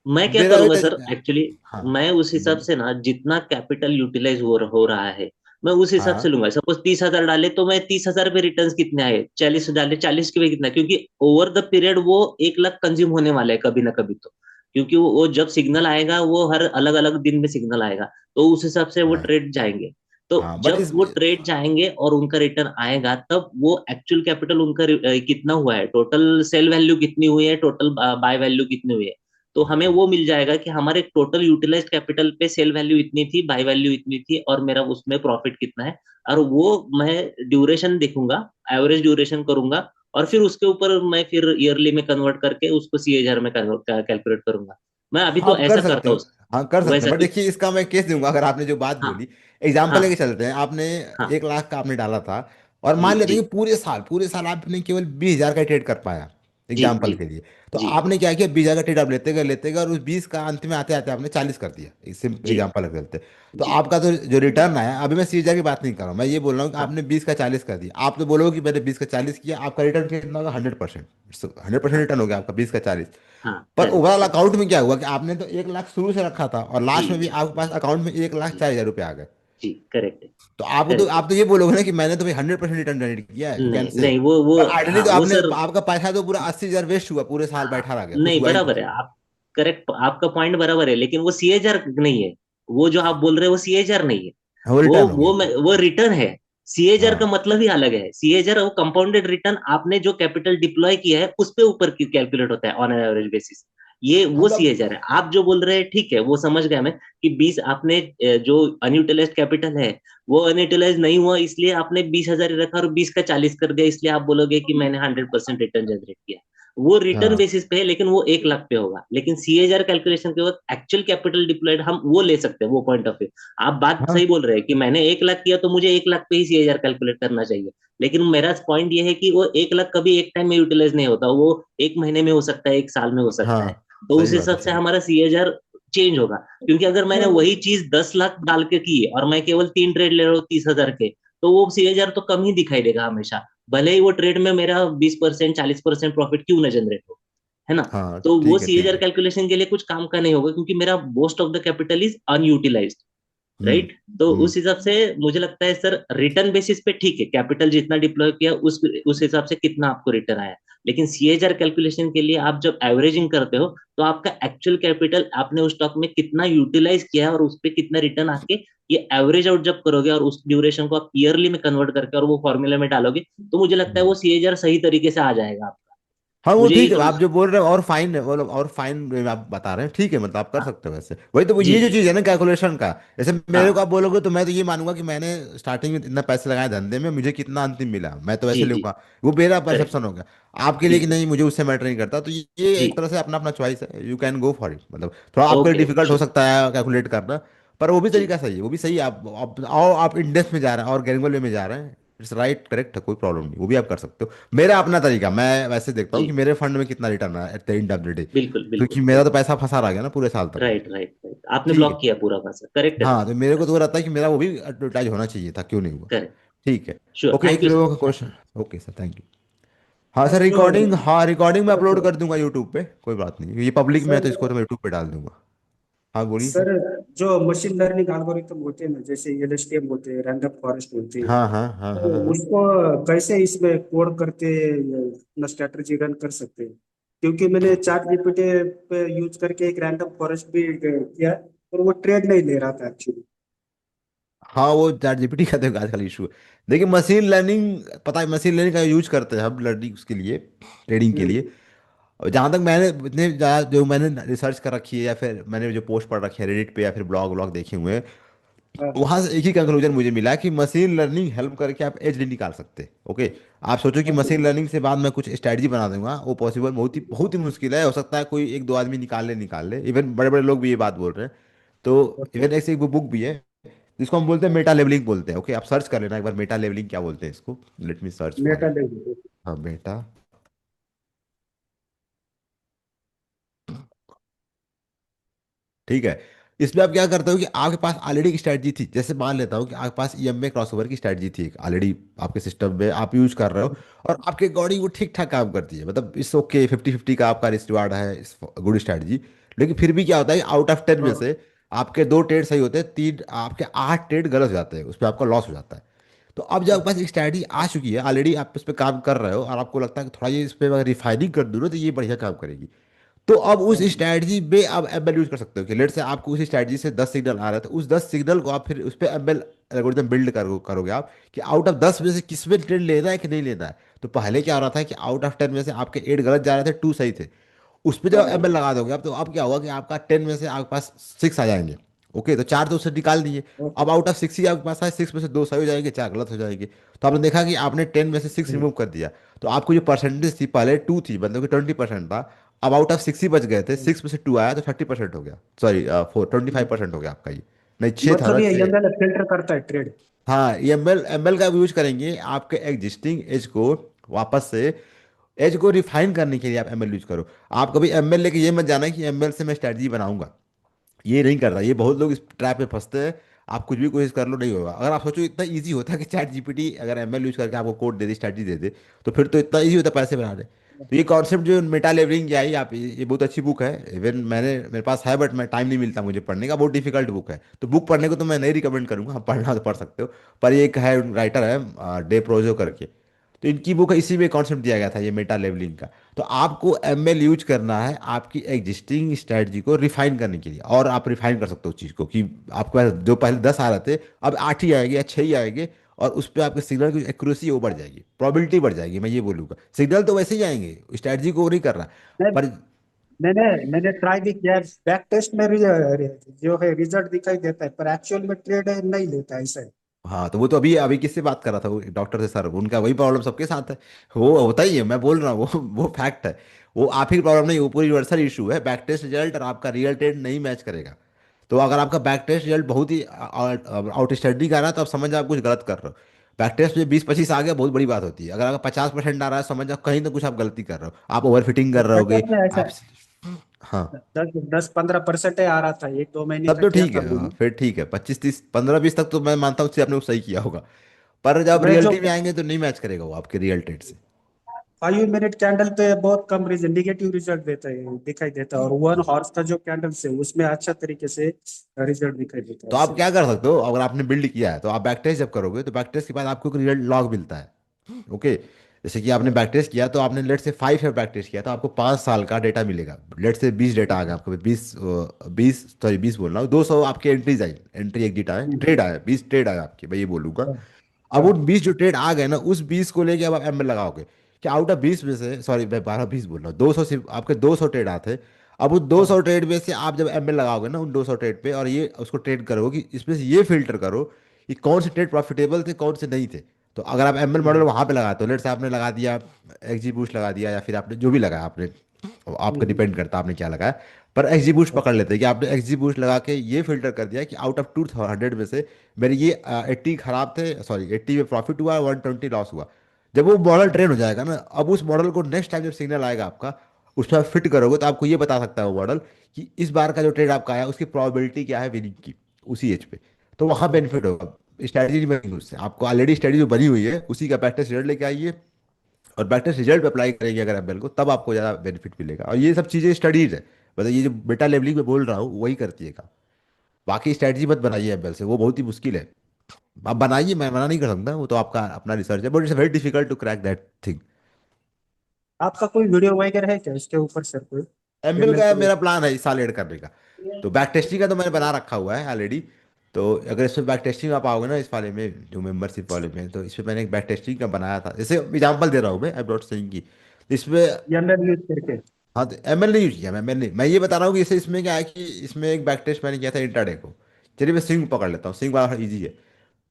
मैं क्या मेरा भी करूंगा सर एक्चुअली, हाँ मैं उस हिसाब बोलिए। से ना, जितना कैपिटल यूटिलाइज हो रहा है, मैं उस हिसाब से हाँ लूंगा। सपोज 30,000 डाले तो मैं 30,000 पे रिटर्न कितने आए, 40 डाले 40 के पे कितना, क्योंकि ओवर द पीरियड वो 1 लाख कंज्यूम होने वाला है कभी ना कभी तो, क्योंकि वो जब सिग्नल आएगा वो हर अलग अलग दिन में सिग्नल आएगा, तो उस हिसाब से वो हाँ ट्रेड जाएंगे। तो हाँ बट जब इस वो ट्रेड जाएंगे और उनका रिटर्न आएगा, तब वो एक्चुअल कैपिटल उनका कितना हुआ है, टोटल सेल वैल्यू कितनी हुई है, टोटल बाय वैल्यू कितनी हुई है, तो हमें अच्छा वो मिल जाएगा कि हमारे टोटल यूटिलाइज्ड कैपिटल पे सेल वैल्यू इतनी थी, बाय वैल्यू इतनी थी, और मेरा उसमें प्रॉफिट कितना है। और वो मैं ड्यूरेशन देखूंगा, एवरेज ड्यूरेशन करूंगा, और फिर उसके ऊपर मैं फिर ईयरली में कन्वर्ट करके उसको CAGR में कैलकुलेट करूंगा। मैं अभी हाँ तो आप कर ऐसा सकते करता हूँ हो। हाँ कर सकते हैं, वैसा बट क्यों। देखिए इसका मैं केस दूंगा, अगर आपने जो बात हाँ, बोली, एग्जाम्पल लेके हाँ, चलते हैं, आपने हाँ, 1 लाख का आपने डाला था, और जी, मान लेते जी, हैं कि पूरे साल आपने केवल 20,000 का ट्रेड कर पाया, जी, एग्जाम्पल जी, के लिए, तो जी, आपने क्या किया, 20,000 का ट्रेड आप लेते गए, और उस 20 का अंत में आते आते आपने 40 कर दिया, एक सिंपल जी, एग्जाम्पल चलते, तो जी, आपका तो जो रिटर्न आया, अभी मैं CAGR की बात नहीं कर रहा हूँ, मैं ये बोल रहा हूँ कि हाँ, आपने 20 का 40 कर दिया, आप तो बोलोगे कि मैंने 20 का 40 किया, आपका रिटर्न कितना होगा, 100%, 100% हाँ, रिटर्न हो गया आपका 20 का 40। हाँ, पर करेक्ट, ओवरऑल करेक्ट, अकाउंट में क्या हुआ कि आपने तो 1 लाख शुरू से रखा था, और जी, लास्ट में भी जी, आपके पास अकाउंट में 1,04,000 रुपये आ गए, जी, करेक्ट है, तो आपको तो करेक्ट है। आप तो ये बोलोगे ना कि मैंने तो भाई 100% रिटर्न जनरेट किया है, यू कैन नहीं, से। नहीं, वो पर आइडियली हाँ, तो वो आपने, सर, आपका पैसा तो पूरा 80,000 वेस्ट हुआ, पूरे साल बैठा रह गया, कुछ नहीं, हुआ ही बराबर नहीं। है आप, करेक्ट, आपका पॉइंट बराबर है, लेकिन वो CAGR नहीं है। वो जो आप बोल रहे हैं वो CAGR नहीं है। हाँ, वो रिटर्न हो गया। वो रिटर्न है। CAGR का हाँ मतलब ही अलग है। CAGR वो कंपाउंडेड रिटर्न, आपने जो कैपिटल डिप्लॉय किया है उस पे ऊपर कैलकुलेट होता है ऑन एन एवरेज बेसिस। ये वो मतलब CAGR है। आप जो बोल रहे हैं ठीक है, वो समझ गया मैं, कि 20 आपने जो अनयूटिलाइज्ड कैपिटल है, वो अनयूटिलाइज नहीं हुआ, इसलिए आपने 20,000 रखा और 20 का 40 कर दिया, इसलिए आप बोलोगे कि मैंने 100% रिटर्न जनरेट किया। वो रिटर्न हाँ बेसिस पे है, लेकिन वो 1 लाख पे होगा। लेकिन CAGR कैलकुलेशन के वक्त एक्चुअल कैपिटल डिप्लॉयड हम वो ले सकते हैं, वो पॉइंट ऑफ व्यू। आप बात हाँ सही बोल रहे हैं कि मैंने 1 लाख किया तो मुझे 1 लाख पे ही CAGR कैलकुलेट करना चाहिए। लेकिन मेरा पॉइंट ये है कि वो 1 लाख कभी एक टाइम में यूटिलाइज नहीं होता, वो एक महीने में हो सकता है, एक साल में हो सकता है। हाँ तो सही उस बात है, हिसाब से सही। हमारा CAGR चेंज होगा। क्योंकि अगर मैंने वही चीज 10 लाख डाल के की और मैं केवल 3 ट्रेड ले रहा हूँ 30,000 के, तो वो CAGR तो कम ही दिखाई देगा हमेशा, भले ही वो ट्रेड में मेरा 20% 40% प्रॉफिट क्यों ना जनरेट हो, है ना। हाँ तो वो ठीक है, ठीक CAGR है। कैलकुलेशन के लिए कुछ काम का नहीं होगा, क्योंकि मेरा most of the capital is unutilised, hmm right. तो हम्म। उस हिसाब से मुझे लगता है सर, रिटर्न बेसिस पे ठीक है, कैपिटल जितना डिप्लॉय किया उस हिसाब से कितना आपको रिटर्न आया। लेकिन CAGR कैलकुलेशन के लिए आप जब एवरेजिंग करते हो, तो आपका एक्चुअल कैपिटल आपने उस स्टॉक में कितना यूटिलाइज किया है और उस पर कितना रिटर्न आके, ये एवरेज आउट जब करोगे और उस ड्यूरेशन को आप ईयरली में कन्वर्ट करके और वो फॉर्मूला में डालोगे, तो मुझे लगता है हम्म। वो CAGR सही तरीके से आ जाएगा आपका। हाँ वो मुझे ये ठीक है, कम। आप जो बोल रहे हो, और फाइन है वो लोग, और फाइन आप बता रहे हैं, ठीक है, मतलब आप कर हाँ, सकते हो वैसे, वही तो जी, ये जो जी, चीज़ है ना कैलकुलेशन का, जैसे मेरे को हाँ, आप बोलोगे तो मैं तो ये मानूंगा कि मैंने स्टार्टिंग में इतना पैसे लगाए धंधे में, मुझे कितना अंतिम मिला, मैं तो जी, वैसे जी, लूंगा, वो मेरा करेक्ट, परसेप्शन होगा। आपके लिए जी, कि सर, नहीं, मुझे उससे मैटर नहीं करता, तो ये जी, एक तरह से अपना अपना चॉइस है, you can go for it, मतलब थोड़ा आपके लिए ओके, डिफिकल्ट हो सकता है कैलकुलेट करना, पर वो भी जी, तरीका सही है, वो भी सही है, आप आओ, आप इंडेक्स में जा रहे हैं और गैंगल वे में जा रहे हैं, इट्स राइट, करेक्ट है, कोई प्रॉब्लम नहीं, वो भी आप कर सकते हो। मेरा अपना तरीका, मैं वैसे देखता हूँ कि जी, मेरे फंड में कितना रिटर्न आया at the end of the day, बिल्कुल, बिल्कुल, क्योंकि मेरा तो बिल्कुल, पैसा फंसा रह गया ना पूरे साल तक। राइट, राइट, राइट, आपने ठीक ब्लॉक है। किया पूरा पैसा, करेक्ट है सर, हाँ तो मेरे को तो वो रहता है कि मेरा वो भी एडवर्टाइज होना चाहिए था, क्यों नहीं हुआ। करेक्ट, ठीक है। श्योर, ओके, थैंक एक यू लोगों सर। का question. Okay sir, thank you. हाँ सर, सर जो रिकॉर्डिंग, हाँ रिकॉर्डिंग मैं अपलोड कर दूंगा यूट्यूब पे, कोई बात नहीं, ये पब्लिक में है तो सर इसको तो मैं यूट्यूब पे डाल दूंगा। हाँ बोलिए सर। सर जो मशीन लर्निंग एल्गोरिथम होते हैं ना, जैसे एलएसटीएम होते हैं, रैंडम फॉरेस्ट होती है, हाँ हाँ हाँ हाँ तो हाँ। उसको कैसे इसमें कोड करके अपना स्ट्रेटजी रन कर सकते हैं? क्योंकि मैंने चैट जीपीटी पे यूज करके एक रैंडम फॉरेस्ट भी किया, और वो ट्रेड नहीं ले रहा था एक्चुअली। हाँ वो चैट जीपीटी का तो आजकल इशू है। देखिए मशीन लर्निंग, पता है मशीन लर्निंग का यूज करते हैं हम लर्निंग उसके लिए, ट्रेडिंग के लिए। और जहाँ तक मैंने इतने ज़्यादा जो मैंने रिसर्च कर रखी है, या फिर मैंने जो पोस्ट पढ़ रखी है रेडिट पे, या फिर ब्लॉग व्लॉग देखे हुए हैं, हाँ वहाँ से एक ही कंक्लूजन मुझे मिला कि मशीन लर्निंग हेल्प करके आप एज नहीं निकाल सकते। ओके, आप सोचो कि ओके। मशीन लर्निंग से बाद मैं कुछ स्ट्रैटेजी बना दूंगा, वो पॉसिबल बहुत ही मुश्किल है, हो सकता है कोई एक दो आदमी निकाल ले, इवन बड़े बड़े लोग भी ये बात बोल रहे हैं। तो इवन ऐसे एक बुक भी है जिसको हम बोलते हैं मेटा लेवलिंग बोलते हैं। ओके, आप सर्च कर लेना एक बार मेटा लेवलिंग क्या बोलते हैं इसको। Let me search for Meta it. Level. हाँ, मेटा। ठीक है। इसमें आप क्या करते हो कि आपके पास ऑलरेडी एक स्ट्रैटेजी थी। जैसे मान लेता हूँ कि आपके पास ईएमए क्रॉसओवर की स्ट्रैटेजी थी ऑलरेडी, आपके सिस्टम में आप यूज कर रहे हो, और आपके अकॉर्डिंग वो ठीक ठाक काम करती है, मतलब इस ओके 50-50 का आपका रिस्क रिवार्ड है, इस गुड स्ट्रैटेजी। लेकिन फिर भी क्या होता है, आउट ऑफ 10 में हाँ से आपके 2 ट्रेड सही होते हैं, तीन आपके 8 ट्रेड गलत हो जाते हैं, उस पर आपका लॉस हो जाता है। तो अब जब आपके पास एक स्ट्रैटेजी आ चुकी है ऑलरेडी, आप उस पर काम कर रहे हो और आपको लगता है कि थोड़ा ये इस पर रिफाइनिंग कर दूँ ना तो ये बढ़िया काम करेगी, तो अब उस हाँ स्ट्रैटेजी में आप एमएल यूज कर सकते हो। कि लेट से आपको उस स्ट्रैटेजी से 10 सिग्नल आ रहा है, तो उस 10 सिग्नल को आप फिर उस पर एमएल एल्गोरिथम बिल्ड करोगे आप, कि आउट ऑफ 10 में से किस में ट्रेंड लेना है कि नहीं लेना है। तो पहले क्या हो रहा था कि आउट ऑफ 10 में से आपके 8 गलत जा रहे थे, 2 सही थे। उस पर जब एमएल लगा दोगे आप, तो अब क्या होगा कि आपका 10 में से आपके पास 6 आ जाएंगे। ओके, तो 4 तो उससे निकाल दिए। अब आउट ऑफ 6 ही आपके पास है, 6 में से 2 सही हो जाएंगे, 4 गलत हो जाएंगे। तो आपने देखा कि आपने 10 में से 6 रिमूव कर दिया। तो आपको जो परसेंटेज थी पहले 2 थी, मतलब कि 20% था, अब आउट ऑफ 6 ही बच गए थे, 6 में से 2 आया तो 30% हो गया, सॉरी 25% हो गया आपका ये। नहीं, 6 था मतलब ना, ये 6। एमएल फिल्टर करता है ट्रेड। हाँ, ये एमएल एमएल का यूज करेंगे आपके एग्जिस्टिंग एज को वापस से, एज को रिफाइन करने के लिए आप एमएल यूज करो। आप कभी एमएल लेके ये मत जाना कि एमएल से मैं स्ट्रैटेजी बनाऊंगा, ये नहीं कर रहा। ये बहुत लोग इस ट्रैप में फंसते हैं। आप कुछ भी कोशिश कर लो, नहीं होगा। अगर आप सोचो इतना इजी होता कि चैट जीपीटी अगर एमएल यूज करके आपको कोड दे दे, स्ट्रैटेजी दे दे, तो फिर तो इतना इजी होता पैसे बना दे। तो ये कॉन्सेप्ट जो मेटा लेवलिंग की आई आप, ये बहुत अच्छी बुक है। इवन मेरे पास है, बट मैं टाइम नहीं मिलता मुझे पढ़ने का, बहुत डिफिकल्ट बुक है। तो बुक पढ़ने को तो मैं नहीं रिकमेंड करूंगा, आप पढ़ना तो पढ़ सकते हो। पर ये एक है, राइटर है डे प्रोजो करके, तो इनकी बुक है, इसी में कॉन्सेप्ट दिया गया था ये मेटा लेवलिंग का। तो आपको एमएल यूज करना है आपकी एग्जिस्टिंग स्ट्रेटजी को रिफाइन करने के लिए, और आप रिफाइन कर सकते हो उस चीज़ को, कि आपके पास जो पहले 10 आ रहे थे, अब 8 ही आएंगे या 6 ही आएंगे, और उस पर आपके सिग्नल की एक्यूरेसी वो बढ़ जाएगी, प्रोबेबिलिटी बढ़ जाएगी। मैं ये बोलूँगा, सिग्नल तो वैसे ही आएंगे, स्ट्रेटजी को वो नहीं कर रहा। मैं पर मैंने मैंने ट्राई भी किया, बैक टेस्ट में भी जो है रिजल्ट दिखाई देता है, पर एक्चुअल में ट्रेड नहीं लेता है ऐसा है। हाँ, तो वो तो अभी अभी किससे बात कर रहा था, वो डॉक्टर से सर, उनका वही प्रॉब्लम सबके साथ है। वो होता ही है, मैं बोल रहा हूँ, वो फैक्ट है। वो आप ही की प्रॉब्लम नहीं, वो पूरी यूनिवर्सल इशू है। बैक टेस्ट रिजल्ट और आपका रियल ट्रेड नहीं मैच करेगा। तो अगर आपका बैक टेस्ट रिजल्ट बहुत ही आउटस्टैंडिंग आ रहा है, तो आप समझ जाओ आप कुछ गलत कर रहे हो। बैक टेस्ट में 20-25 आ गया, बहुत बड़ी बात होती है। अगर आपका 50% आ रहा है, समझ जाओ कहीं ना कुछ आप गलती कर रहे हो, आप ओवर फिटिंग कर रहे होगे। बैकअप में ऐसा आप, हाँ, 10-15% आ रहा था, 1-2 महीने तब तो तक किया ठीक था है। हाँ, मैंने। फिर ठीक है, 25-30 15-20 तक तो मैं मानता हूँ कि आपने वो सही किया होगा। पर जब मैं जो रियलिटी में आएंगे तो नहीं मैच करेगा वो आपके रियल ट्रेड से। 5 मिनट कैंडल पे बहुत कम निगेटिव रिजल्ट देता है, दिखाई देता है, और 1 हॉर्स का जो कैंडल्स है उसमें अच्छा तरीके से रिजल्ट दिखाई देता है तो आप उससे। क्या कर सकते हो, अगर आपने बिल्ड किया है तो आप बैक टेस्ट जब करोगे, तो बैक टेस्ट के बाद आपको एक रिजल्ट लॉग मिलता है। ओके, जैसे कि आपने बैक टेस्ट किया, तो आपने लेट से 5 ईयर बैक टेस्ट किया, तो आपको 5 साल का डेटा मिलेगा। लेट से 20 डेटा आ गया आपको, 20 सॉरी 20 बोल रहा हूँ, 200 आपके एंट्रीज आई, एंट्री एक डेटा है, ट्रेड आया, 20 ट्रेड आया आपके, मैं ये बोलूंगा। अब हाँ वो 20 जो ट्रेड आ गए ना, उस 20 को लेके अब आप एमएल लगाओगे, कि आउट ऑफ 20 में से, सॉरी मैं 12-20 बोल रहा हूँ, 200 सिर्फ आपके 200 ट्रेड आते। अब उस 200 ट्रेड में से आप जब एमएल लगाओगे ना उन 200 ट्रेड पे, और ये उसको ट्रेड करो, कि इसमें से ये फिल्टर करो कि कौन से ट्रेड प्रॉफिटेबल थे, कौन से नहीं थे। तो अगर आप एमएल मॉडल वहां पे लगाते हो, लेट से आपने लगा दिया एक्जी बूस्ट लगा दिया, या फिर आपने जो भी लगाया आपने, आपका डिपेंड करता है आपने क्या लगाया। पर एक्जी बूस्ट पकड़ लेते हैं कि आपने एक्जी बूस्ट लगा के ये फिल्टर कर दिया कि आउट ऑफ 200 में से मेरे ये 80 खराब थे, सॉरी 80 में प्रॉफिट हुआ, 120 लॉस हुआ। जब वो मॉडल ट्रेन हो जाएगा ना, अब उस मॉडल को नेक्स्ट टाइम जब सिग्नल आएगा आपका, उस पर फिट करोगे, तो आपको ये बता सकता है वो मॉडल कि इस बार का जो ट्रेड आपका आया उसकी प्रोबेबिलिटी क्या है विनिंग की, उसी एज पे। तो वहाँ बेनिफिट होगा। स्ट्रैटेजी नहीं बनेगी उससे, आपको ऑलरेडी स्ट्रैटेजी जो बनी हुई है उसी का बैक टेस्ट रिजल्ट लेके आइए, और बैक टेस्ट रिजल्ट पे अप्लाई करेंगे अगर एमएल को, तब आपको ज़्यादा बेनिफिट मिलेगा। और ये सब चीज़ें स्टडीज है, मतलब ये जो बेटा लेवलिंग में बोल रहा हूँ वही करती है काम। बाकी स्ट्रैटेजी मत बनाइए एमएल से, वो बहुत ही मुश्किल है। आप बनाइए, मैं मना नहीं कर सकता, वो तो आपका अपना रिसर्च है, but it's very difficult to crack that thing. आपका कोई वीडियो वगैरह है क्या इसके ऊपर सर, कोई एमएल एमएल का को? मेरा प्लान है इस साल ऐड करने का। तो बैक टेस्टिंग का तो मैंने बना रखा हुआ है ऑलरेडी। तो अगर इसमें बैक टेस्टिंग आप आओगे ना इस वाले में, जो मेंबरशिप वाले में, तो इसमें मैंने एक बैक टेस्टिंग का बनाया था। जैसे एग्जांपल दे रहा हूँ मैं, आई एम नॉट सेइंग की इसमें। एमएल यूज करके? हाँ, तो एमएल नहीं यूज किया, मैं एमएल नहीं, मैं ये बता रहा हूँ कि इसे इसमें क्या है कि इसमें एक बैक टेस्ट मैंने किया था इंट्राडे को। चलिए मैं स्विंग पकड़ लेता हूँ, स्विंग वाला इजी है।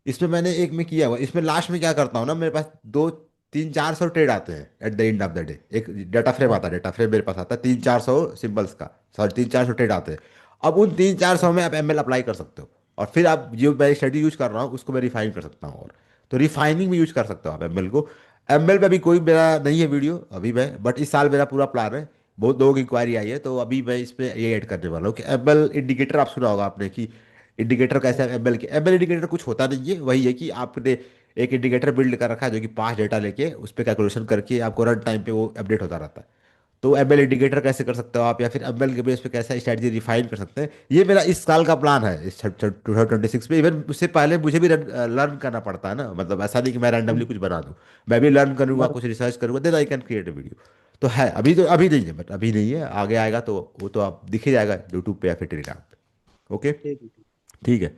इसमें मैंने एक में किया हुआ, इसमें लास्ट में क्या करता हूँ ना, मेरे पास 2-3-400 ट्रेड आते हैं at the end of the day. एक डाटा फ्रेम आता है, डाटा फ्रेम मेरे पास आता है 300-400 सिंबल्स का, सॉरी 300-400 ट्रेड आते हैं। अब उन 300-400 में आप एमएल अप्लाई कर सकते हो, और फिर आप जो मैं स्टडी यूज कर रहा हूँ उसको मैं रिफाइन कर सकता हूँ, और तो रिफाइनिंग में यूज कर सकते हो आप एमएल को। एमएल पे अभी कोई मेरा नहीं है वीडियो अभी मैं, बट इस साल मेरा पूरा प्लान है। बहुत लोगों की इंक्वायरी आई है, तो अभी मैं इस पे ये ऐड करने वाला हूँ कि एमएल इंडिकेटर, आप सुना होगा आपने कि इंडिकेटर कैसे, एमएल के एमएल इंडिकेटर कुछ होता नहीं है, वही है कि आपने एक इंडिकेटर बिल्ड कर रखा है जो कि 5 डेटा लेके उस पर कैलकुलेशन करके आपको रन टाइम पे वो अपडेट होता रहता है। तो एमएल इंडिकेटर कैसे कर सकते हो आप, या फिर एमएल के बेस पे कैसे स्ट्रैटेजी रिफाइन कर सकते हैं, ये मेरा इस साल का प्लान है, इस 2026 में। इवन उससे पहले मुझे भी लर्न करना पड़ता है ना, मतलब ऐसा नहीं कि मैं रैंडमली कुछ बना दूं, मैं भी लर्न करूंगा, बर कुछ रिसर्च करूंगा, then I can create a video. तो है अभी, तो अभी नहीं है, बट अभी नहीं है, आगे आएगा तो वो तो आप दिख ही जाएगा यूट्यूब पे या फिर टेलीग्राम पे। ओके, ठीक है, ठीक। ठीक है।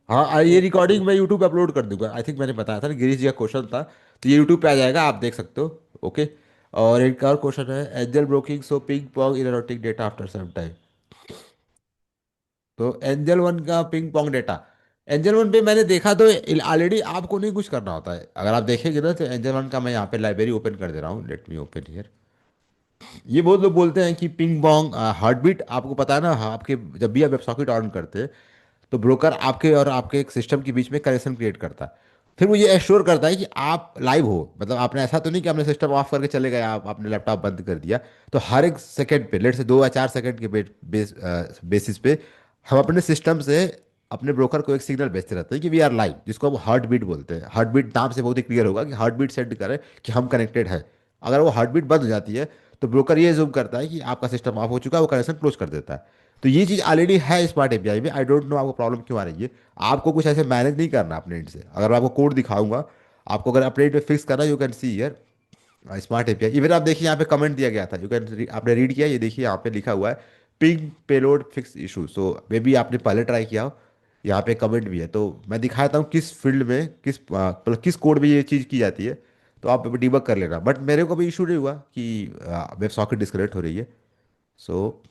हाँ, ये ओके। रिकॉर्डिंग मैं यूट्यूब पे अपलोड कर दूंगा, आई थिंक मैंने बताया था ना, गिरीश जी का क्वेश्चन था, तो ये यूट्यूब पे आ जाएगा, आप देख सकते हो। ओके। और एक और क्वेश्चन है, Angel broking so ping pong इनरोटिक डेटा आफ्टर सम टाइम। तो एंजल वन का ping pong data, Angel One पे मैंने देखा तो ऑलरेडी आपको नहीं कुछ करना होता है, अगर आप देखेंगे ना, तो एंजल वन का मैं यहाँ पे लाइब्रेरी ओपन कर दे रहा हूँ, लेट मी ओपन हियर। ये बहुत लोग बोलते हैं कि पिंग पोंग हार्ट बीट, आपको पता है ना, हाँ, आपके जब भी आप वेब सॉकेट ऑन करते हैं तो ब्रोकर आपके और आपके एक सिस्टम के बीच में कनेक्शन क्रिएट करता है। फिर वो ये एश्योर करता है कि आप लाइव हो, मतलब आपने ऐसा तो नहीं कि आपने सिस्टम ऑफ करके चले गए, आप आपने लैपटॉप बंद कर दिया। तो हर एक सेकंड पे, लेट से 2 या 4 सेकंड के बेसिस पे हम अपने सिस्टम से अपने ब्रोकर को एक सिग्नल भेजते रहते हैं कि वी आर लाइव, जिसको हम हार्ट बीट बोलते हैं। हार्ट बीट नाम से बहुत ही क्लियर होगा कि हार्ट बीट सेंड करें कि हम कनेक्टेड है। अगर वो हार्ट बीट बंद हो जाती है तो ब्रोकर ये जूम करता है कि आपका सिस्टम ऑफ हो चुका है, वो कनेक्शन क्लोज कर देता है। तो ये चीज़ ऑलरेडी है स्मार्ट एपीआई में, आई डोंट नो आपको प्रॉब्लम क्यों आ रही है। आपको कुछ ऐसे मैनेज नहीं करना अपने एंड से, अगर मैं आपको कोड दिखाऊंगा, आपको अगर अपने एंड पे फिक्स करना, you can see here smart API. Even आप देखिए यहाँ पे कमेंट दिया गया था, यू कैन, आपने रीड किया, ये देखिए यहाँ पे लिखा हुआ है ping payload fix issue, so may be आपने पहले ट्राई किया हो। यहाँ पे कमेंट भी है, तो मैं दिखाता हूँ किस फील्ड में, किस मतलब किस कोड में ये चीज़ की जाती है, तो आप डिबग कर लेना। बट मेरे को भी इशू नहीं हुआ कि वेब सॉकेट डिस्कनेक्ट हो रही है। सो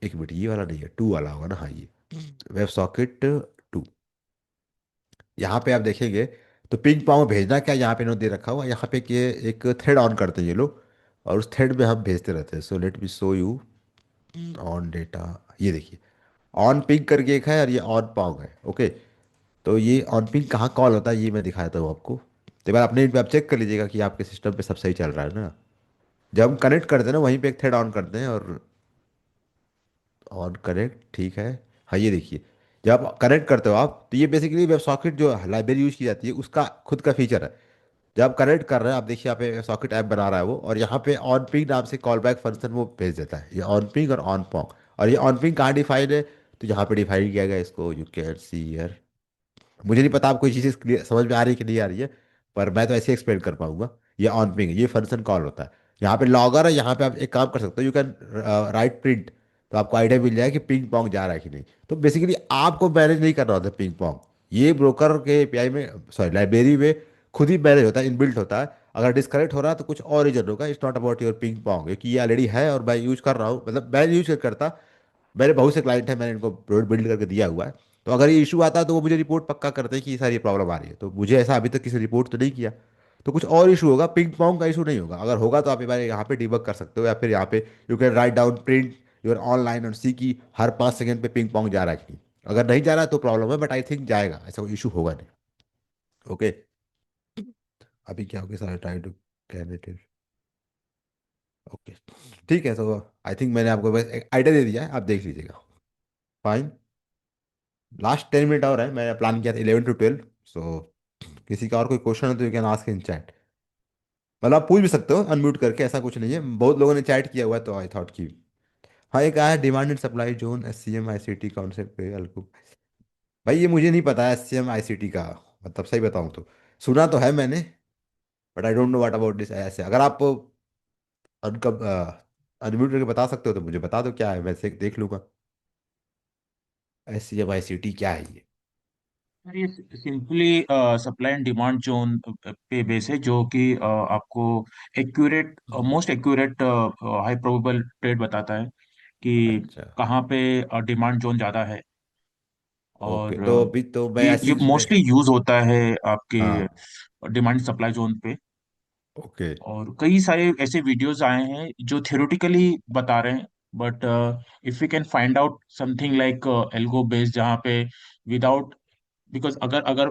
एक मिनट, ये वाला नहीं है, टू वाला होगा ना, हाँ ये वेब सॉकेट टू। यहाँ पे आप देखेंगे तो पिंग पाँव भेजना क्या, यहाँ पे इन्होंने दे रखा हुआ, यहाँ पे कि एक थ्रेड ऑन करते हैं ये लोग, और उस थ्रेड में हम भेजते रहते हैं। So let me show you on data, ये देखिए ऑन पिंग करके एक है, और ये ऑन पाँव है। ओके, तो ये ऑन पिंग कहाँ कॉल होता है, ये मैं दिखाता हूँ आपको। तो एक बार अपने आप चेक कर लीजिएगा कि आपके सिस्टम पे सब सही चल रहा है ना। जब हम कनेक्ट करते हैं ना, वहीं पे एक थ्रेड ऑन करते हैं, और ऑन कनेक्ट, ठीक है। हाँ ये देखिए, जब आप कनेक्ट करते हो आप, तो ये बेसिकली वेब सॉकेट जो लाइब्रेरी यूज की जाती है उसका खुद का फीचर है। जब आप कनेक्ट कर रहे हैं, आप देखिए यहाँ पे सॉकेट ऐप बना रहा है वो, और यहाँ पे ऑन पिंग नाम से कॉल बैक फंक्शन वो भेज देता है, ये ऑन पिंग और ऑन पॉन्ग। और ये ऑन पिंग कहाँ डिफाइंड है, तो यहाँ पे डिफाइन किया गया है, इसको यू कैन सी हियर। मुझे नहीं पता आपको ये चीज़ें समझ में आ रही है कि नहीं आ रही है, पर मैं तो ऐसे एक्सप्लेन कर पाऊंगा। ये ऑन पिंग, ये फंक्शन कॉल होता है। यहाँ पे लॉगर है, यहाँ पे आप एक काम कर सकते हो, यू कैन राइट प्रिंट, तो आपको आइडिया मिल जाएगा कि पिंग पोंग जा रहा है कि नहीं। तो बेसिकली आपको मैनेज नहीं करना होता पिंग पोंग, ये ब्रोकर के एपीआई में, सॉरी लाइब्रेरी में खुद ही मैनेज होता है, इनबिल्ट होता है। अगर डिस्कनेक्ट हो रहा है तो कुछ और रीजन होगा, it's not about your ping pong, क्योंकि ये ऑलरेडी है और मैं यूज कर रहा हूँ, मतलब मैं यूज करता, मेरे बहुत से क्लाइंट हैं, मैंने इनको बिल्ड करके दिया हुआ है। तो अगर ये इशू आता है तो वो मुझे रिपोर्ट पक्का करते हैं कि सर ये प्रॉब्लम आ रही है, तो मुझे ऐसा अभी तक किसी रिपोर्ट तो नहीं किया। तो कुछ और इशू होगा, पिंग पोंग का इशू नहीं होगा। अगर होगा तो आप एक बार यहाँ पे डिबग कर सकते हो, या फिर यहाँ पे you can write down print your online और सी की हर 5 सेकंड पे पिंग पोंग जा रहा है कि नहीं। अगर नहीं जा रहा है तो प्रॉब्लम है, बट आई थिंक जाएगा, ऐसा कोई इशू होगा नहीं। ओके, अभी क्या होगा sir, try to can, okay, ठीक है। तो आई थिंक मैंने आपको बस एक आइडिया दे दिया है, आप देख लीजिएगा। फाइन, लास्ट 10 मिनट और है, मैंने प्लान किया था 11 to 12। सो किसी का और कोई क्वेश्चन है तो you can ask in chat, मतलब आप पूछ भी सकते हो अनम्यूट करके, ऐसा कुछ नहीं है, बहुत लोगों ने चैट किया हुआ है, तो आई थॉट कि हाँ। एक आया demand and supply zone, SCM ICT concept पे अलगू। भाई ये मुझे नहीं पता है SCM ICT का, मतलब सही बताऊँ तो सुना तो है मैंने, but I don't know what about this. ऐसे अगर आप अनकब अनम्यूट करके बता सकते हो तो मुझे बता दो क्या है, मैं देख लूंगा। SCM ICT क्या है ये। सर ये simply supply and demand zone पे बेस है, जो कि आपको accurate, most accurate high probable trade बताता है कि अच्छा, कहाँ पे डिमांड जोन ज़्यादा है। ओके, और तो अभी तो मैं ये ऐसी मोस्टली यूज होता है आपके हाँ, डिमांड सप्लाई जोन पे। ओके, और कई सारे ऐसे वीडियोस आए हैं जो थ्योरेटिकली बता रहे हैं but if we can find out something like algo based, जहाँ पे विदाउट, बिकॉज अगर अगर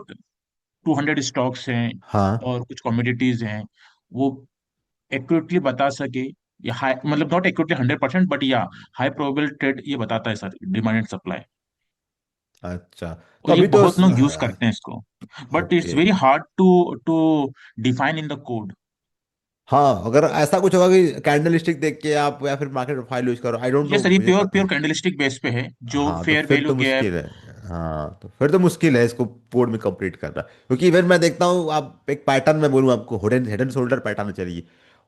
200 स्टॉक्स हैं हाँ। और कुछ कमोडिटीज हैं, वो एक्यूरेटली बता सके, या हाई, मतलब नॉट एक्यूरेटली 100%, बट या हाई प्रोबेबल ट्रेड ये बताता है सर, डिमांड एंड सप्लाई। अच्छा, तो और ये अभी तो बहुत लोग यूज करते हैं इसको, but it's okay. Very hard to define in the code. हाँ, अगर ऐसा कुछ होगा कि कैंडल स्टिक देख के आप या फिर मार्केट प्रोफाइल यूज करो, आई डोंट ये नो, सर, ये मुझे प्योर पता। प्योर कैंडलिस्टिक बेस पे है, जो हाँ, तो फेयर फिर वैल्यू तो गैप। मुश्किल है। हाँ, तो फिर तो मुश्किल है इसको कोड में कंप्लीट करना, क्योंकि इवन मैं देखता हूँ, आप एक पैटर्न में बोलूँ आपको, head head and shoulder pattern चलिए,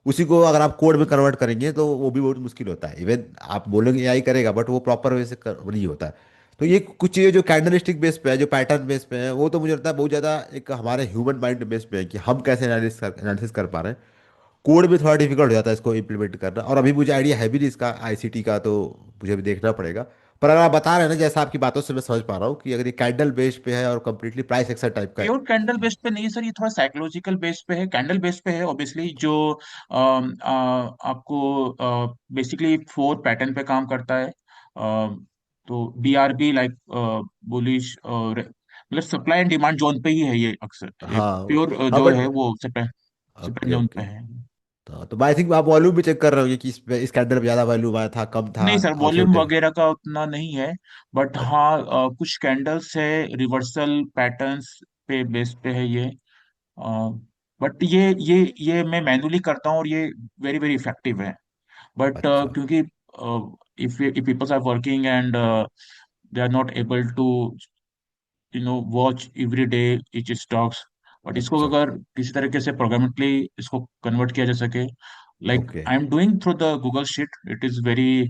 उसी को अगर आप कोड में कन्वर्ट करेंगे तो वो भी बहुत मुश्किल होता है। इवन आप बोलेंगे एआई करेगा, बट वो प्रॉपर वे से नहीं होता है। तो ये कुछ चीज़ें जो कैंडलस्टिक बेस पे है, जो पैटर्न बेस पे है, वो तो मुझे लगता है बहुत ज़्यादा एक हमारे ह्यूमन माइंड बेस पे है कि हम कैसे एनालिसिस कर पा रहे हैं। कोड भी थोड़ा डिफिकल्ट हो जाता है इसको इम्प्लीमेंट करना, और अभी मुझे आइडिया है भी नहीं इसका आईसीटी का, तो मुझे भी देखना पड़ेगा। पर अगर आप बता रहे हैं ना, जैसा आपकी बातों से मैं समझ पा रहा हूँ कि अगर ये कैंडल बेस पे है और कम्प्लीटली प्राइस एक्शन टाइप का है। प्योर कैंडल बेस पे नहीं सर, ये थोड़ा साइकोलॉजिकल बेस पे है, कैंडल बेस पे है ऑब्वियसली, जो आपको बेसिकली 4 पैटर्न पे काम करता है। तो बीआरबी लाइक बुलिश, और मतलब सप्लाई एंड डिमांड जोन पे ही है ये, अक्सर ये हाँ। प्योर हाँ, जो बट है वो supply supply okay zone okay. पे है। तो आई थिंक आप वॉल्यूम भी चेक कर रहे होंगे कि इस कैंडल में ज़्यादा वॉल्यूम आया था, कम था, नहीं सर, आउटसाइड वॉल्यूम थे। वगैरह का उतना नहीं है, बट हाँ कुछ कैंडल्स है रिवर्सल पैटर्न्स पे बेस पे है ये। बट ये मैं मैनुअली करता हूँ, और ये वेरी वेरी इफेक्टिव है। बट अच्छा क्योंकि if people are working and they are not able to watch every day each stocks, but इसको अच्छा। अगर किसी तरीके से प्रोग्रामेटली इसको कन्वर्ट किया जा सके, like okay. I am doing through the Google sheet, it is very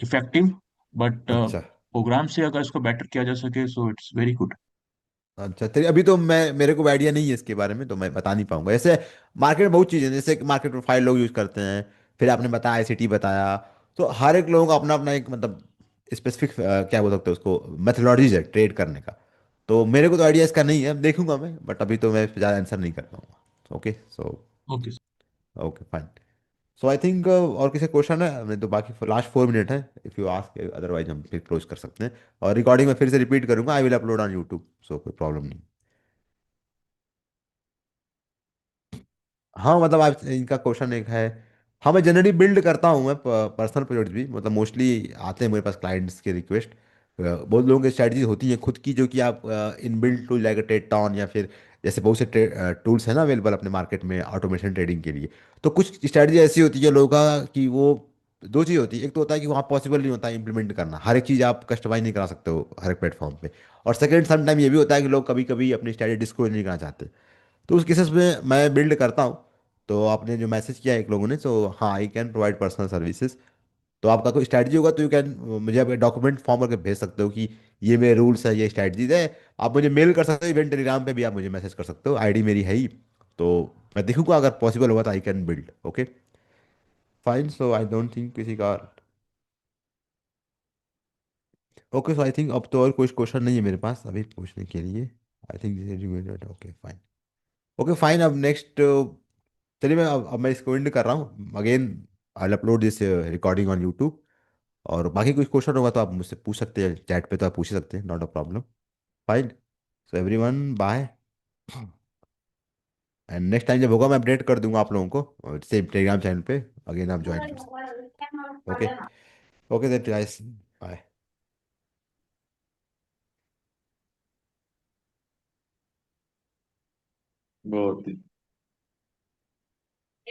effective, but अच्छा। प्रोग्राम से अगर इसको बेटर किया जा सके, सो इट्स वेरी गुड। अच्छा, तेरे अभी तो मेरे को आइडिया नहीं है इसके बारे में, तो मैं बता नहीं पाऊंगा। ऐसे मार्केट में बहुत चीज़ें हैं, जैसे मार्केट प्रोफाइल लोग यूज़ करते हैं, फिर आपने बताया आईसीटी बताया। तो हर एक लोगों का अपना अपना एक मतलब स्पेसिफिक क्या बोल सकते हैं उसको, मेथोडॉलॉजीज है ट्रेड करने का। तो मेरे को तो आइडिया इसका नहीं है, देखूंगा मैं, बट अभी तो मैं ज़्यादा आंसर नहीं कर पाऊंगा। Okay so. Okay. Okay fine. So I think और किसी क्वेश्चन है? मैं तो बाकी लास्ट 4 मिनट है, इफ़ यू आस्क, अदरवाइज हम फिर क्लोज कर सकते हैं। और रिकॉर्डिंग में फिर से रिपीट करूंगा, I will upload on YouTube, so कोई प्रॉब्लम नहीं। हाँ, मतलब आप इनका क्वेश्चन एक है। हाँ, मैं जनरली बिल्ड करता हूँ, मैं पर्सनल प्रोजेक्ट्स भी, मतलब मोस्टली आते हैं मेरे पास क्लाइंट्स के रिक्वेस्ट। बहुत लोगों की स्ट्रैटेजी होती है खुद की, जो कि आप इन बिल्ड टूल लाइक टेटॉन, या फिर जैसे बहुत से टूल्स हैं ना अवेलेबल अपने मार्केट में ऑटोमेशन ट्रेडिंग के लिए। तो कुछ स्ट्रैटेजी ऐसी होती है लोगों का कि वो दो चीज़ होती है, एक तो होता है कि वहाँ पॉसिबल नहीं होता इम्प्लीमेंट करना, हर एक चीज़ आप कस्टमाइज नहीं करा सकते हो हर एक प्लेटफॉर्म पे। और सेकंड, सम टाइम ये भी होता है कि लोग कभी कभी अपनी स्ट्रैटेजी डिस्क्लोज नहीं करना चाहते। तो उस केसेस में मैं बिल्ड करता हूँ। तो आपने जो मैसेज किया एक लोगों ने, तो हाँ, I can provide personal services. तो आपका कोई स्ट्रैटेजी होगा तो यू कैन मुझे आप डॉक्यूमेंट फॉर्म करके भेज सकते हो कि ये मेरे रूल्स है, ये स्ट्रैटेजीज है। आप मुझे मेल कर सकते हो, इवन टेलीग्राम पे भी आप मुझे मैसेज कर सकते हो, आईडी मेरी है ही। तो मैं देखूंगा, अगर पॉसिबल होगा तो I can build. Okay fine, so I don't think किसी का। ओके, सो आई थिंक अब तो और कोई क्वेश्चन नहीं है मेरे पास अभी पूछने के लिए। आई think okay fine. Okay fine, अब नेक्स्ट, चलिए मैं अब मैं इसको एंड कर रहा हूँ again. I upload this recording on YouTube. और बाकी कुछ क्वेश्चन होगा तो आप मुझसे पूछ सकते हैं, चैट पे तो आप पूछ ही सकते हैं, not a problem. Fine. So everyone bye. And next time जब होगा मैं अपडेट कर दूंगा आप लोगों को, सेम टेलीग्राम चैनल पे अगेन आप ज्वाइन कर सकते हैं। Okay. Okay that guys. Bye. बहुत ही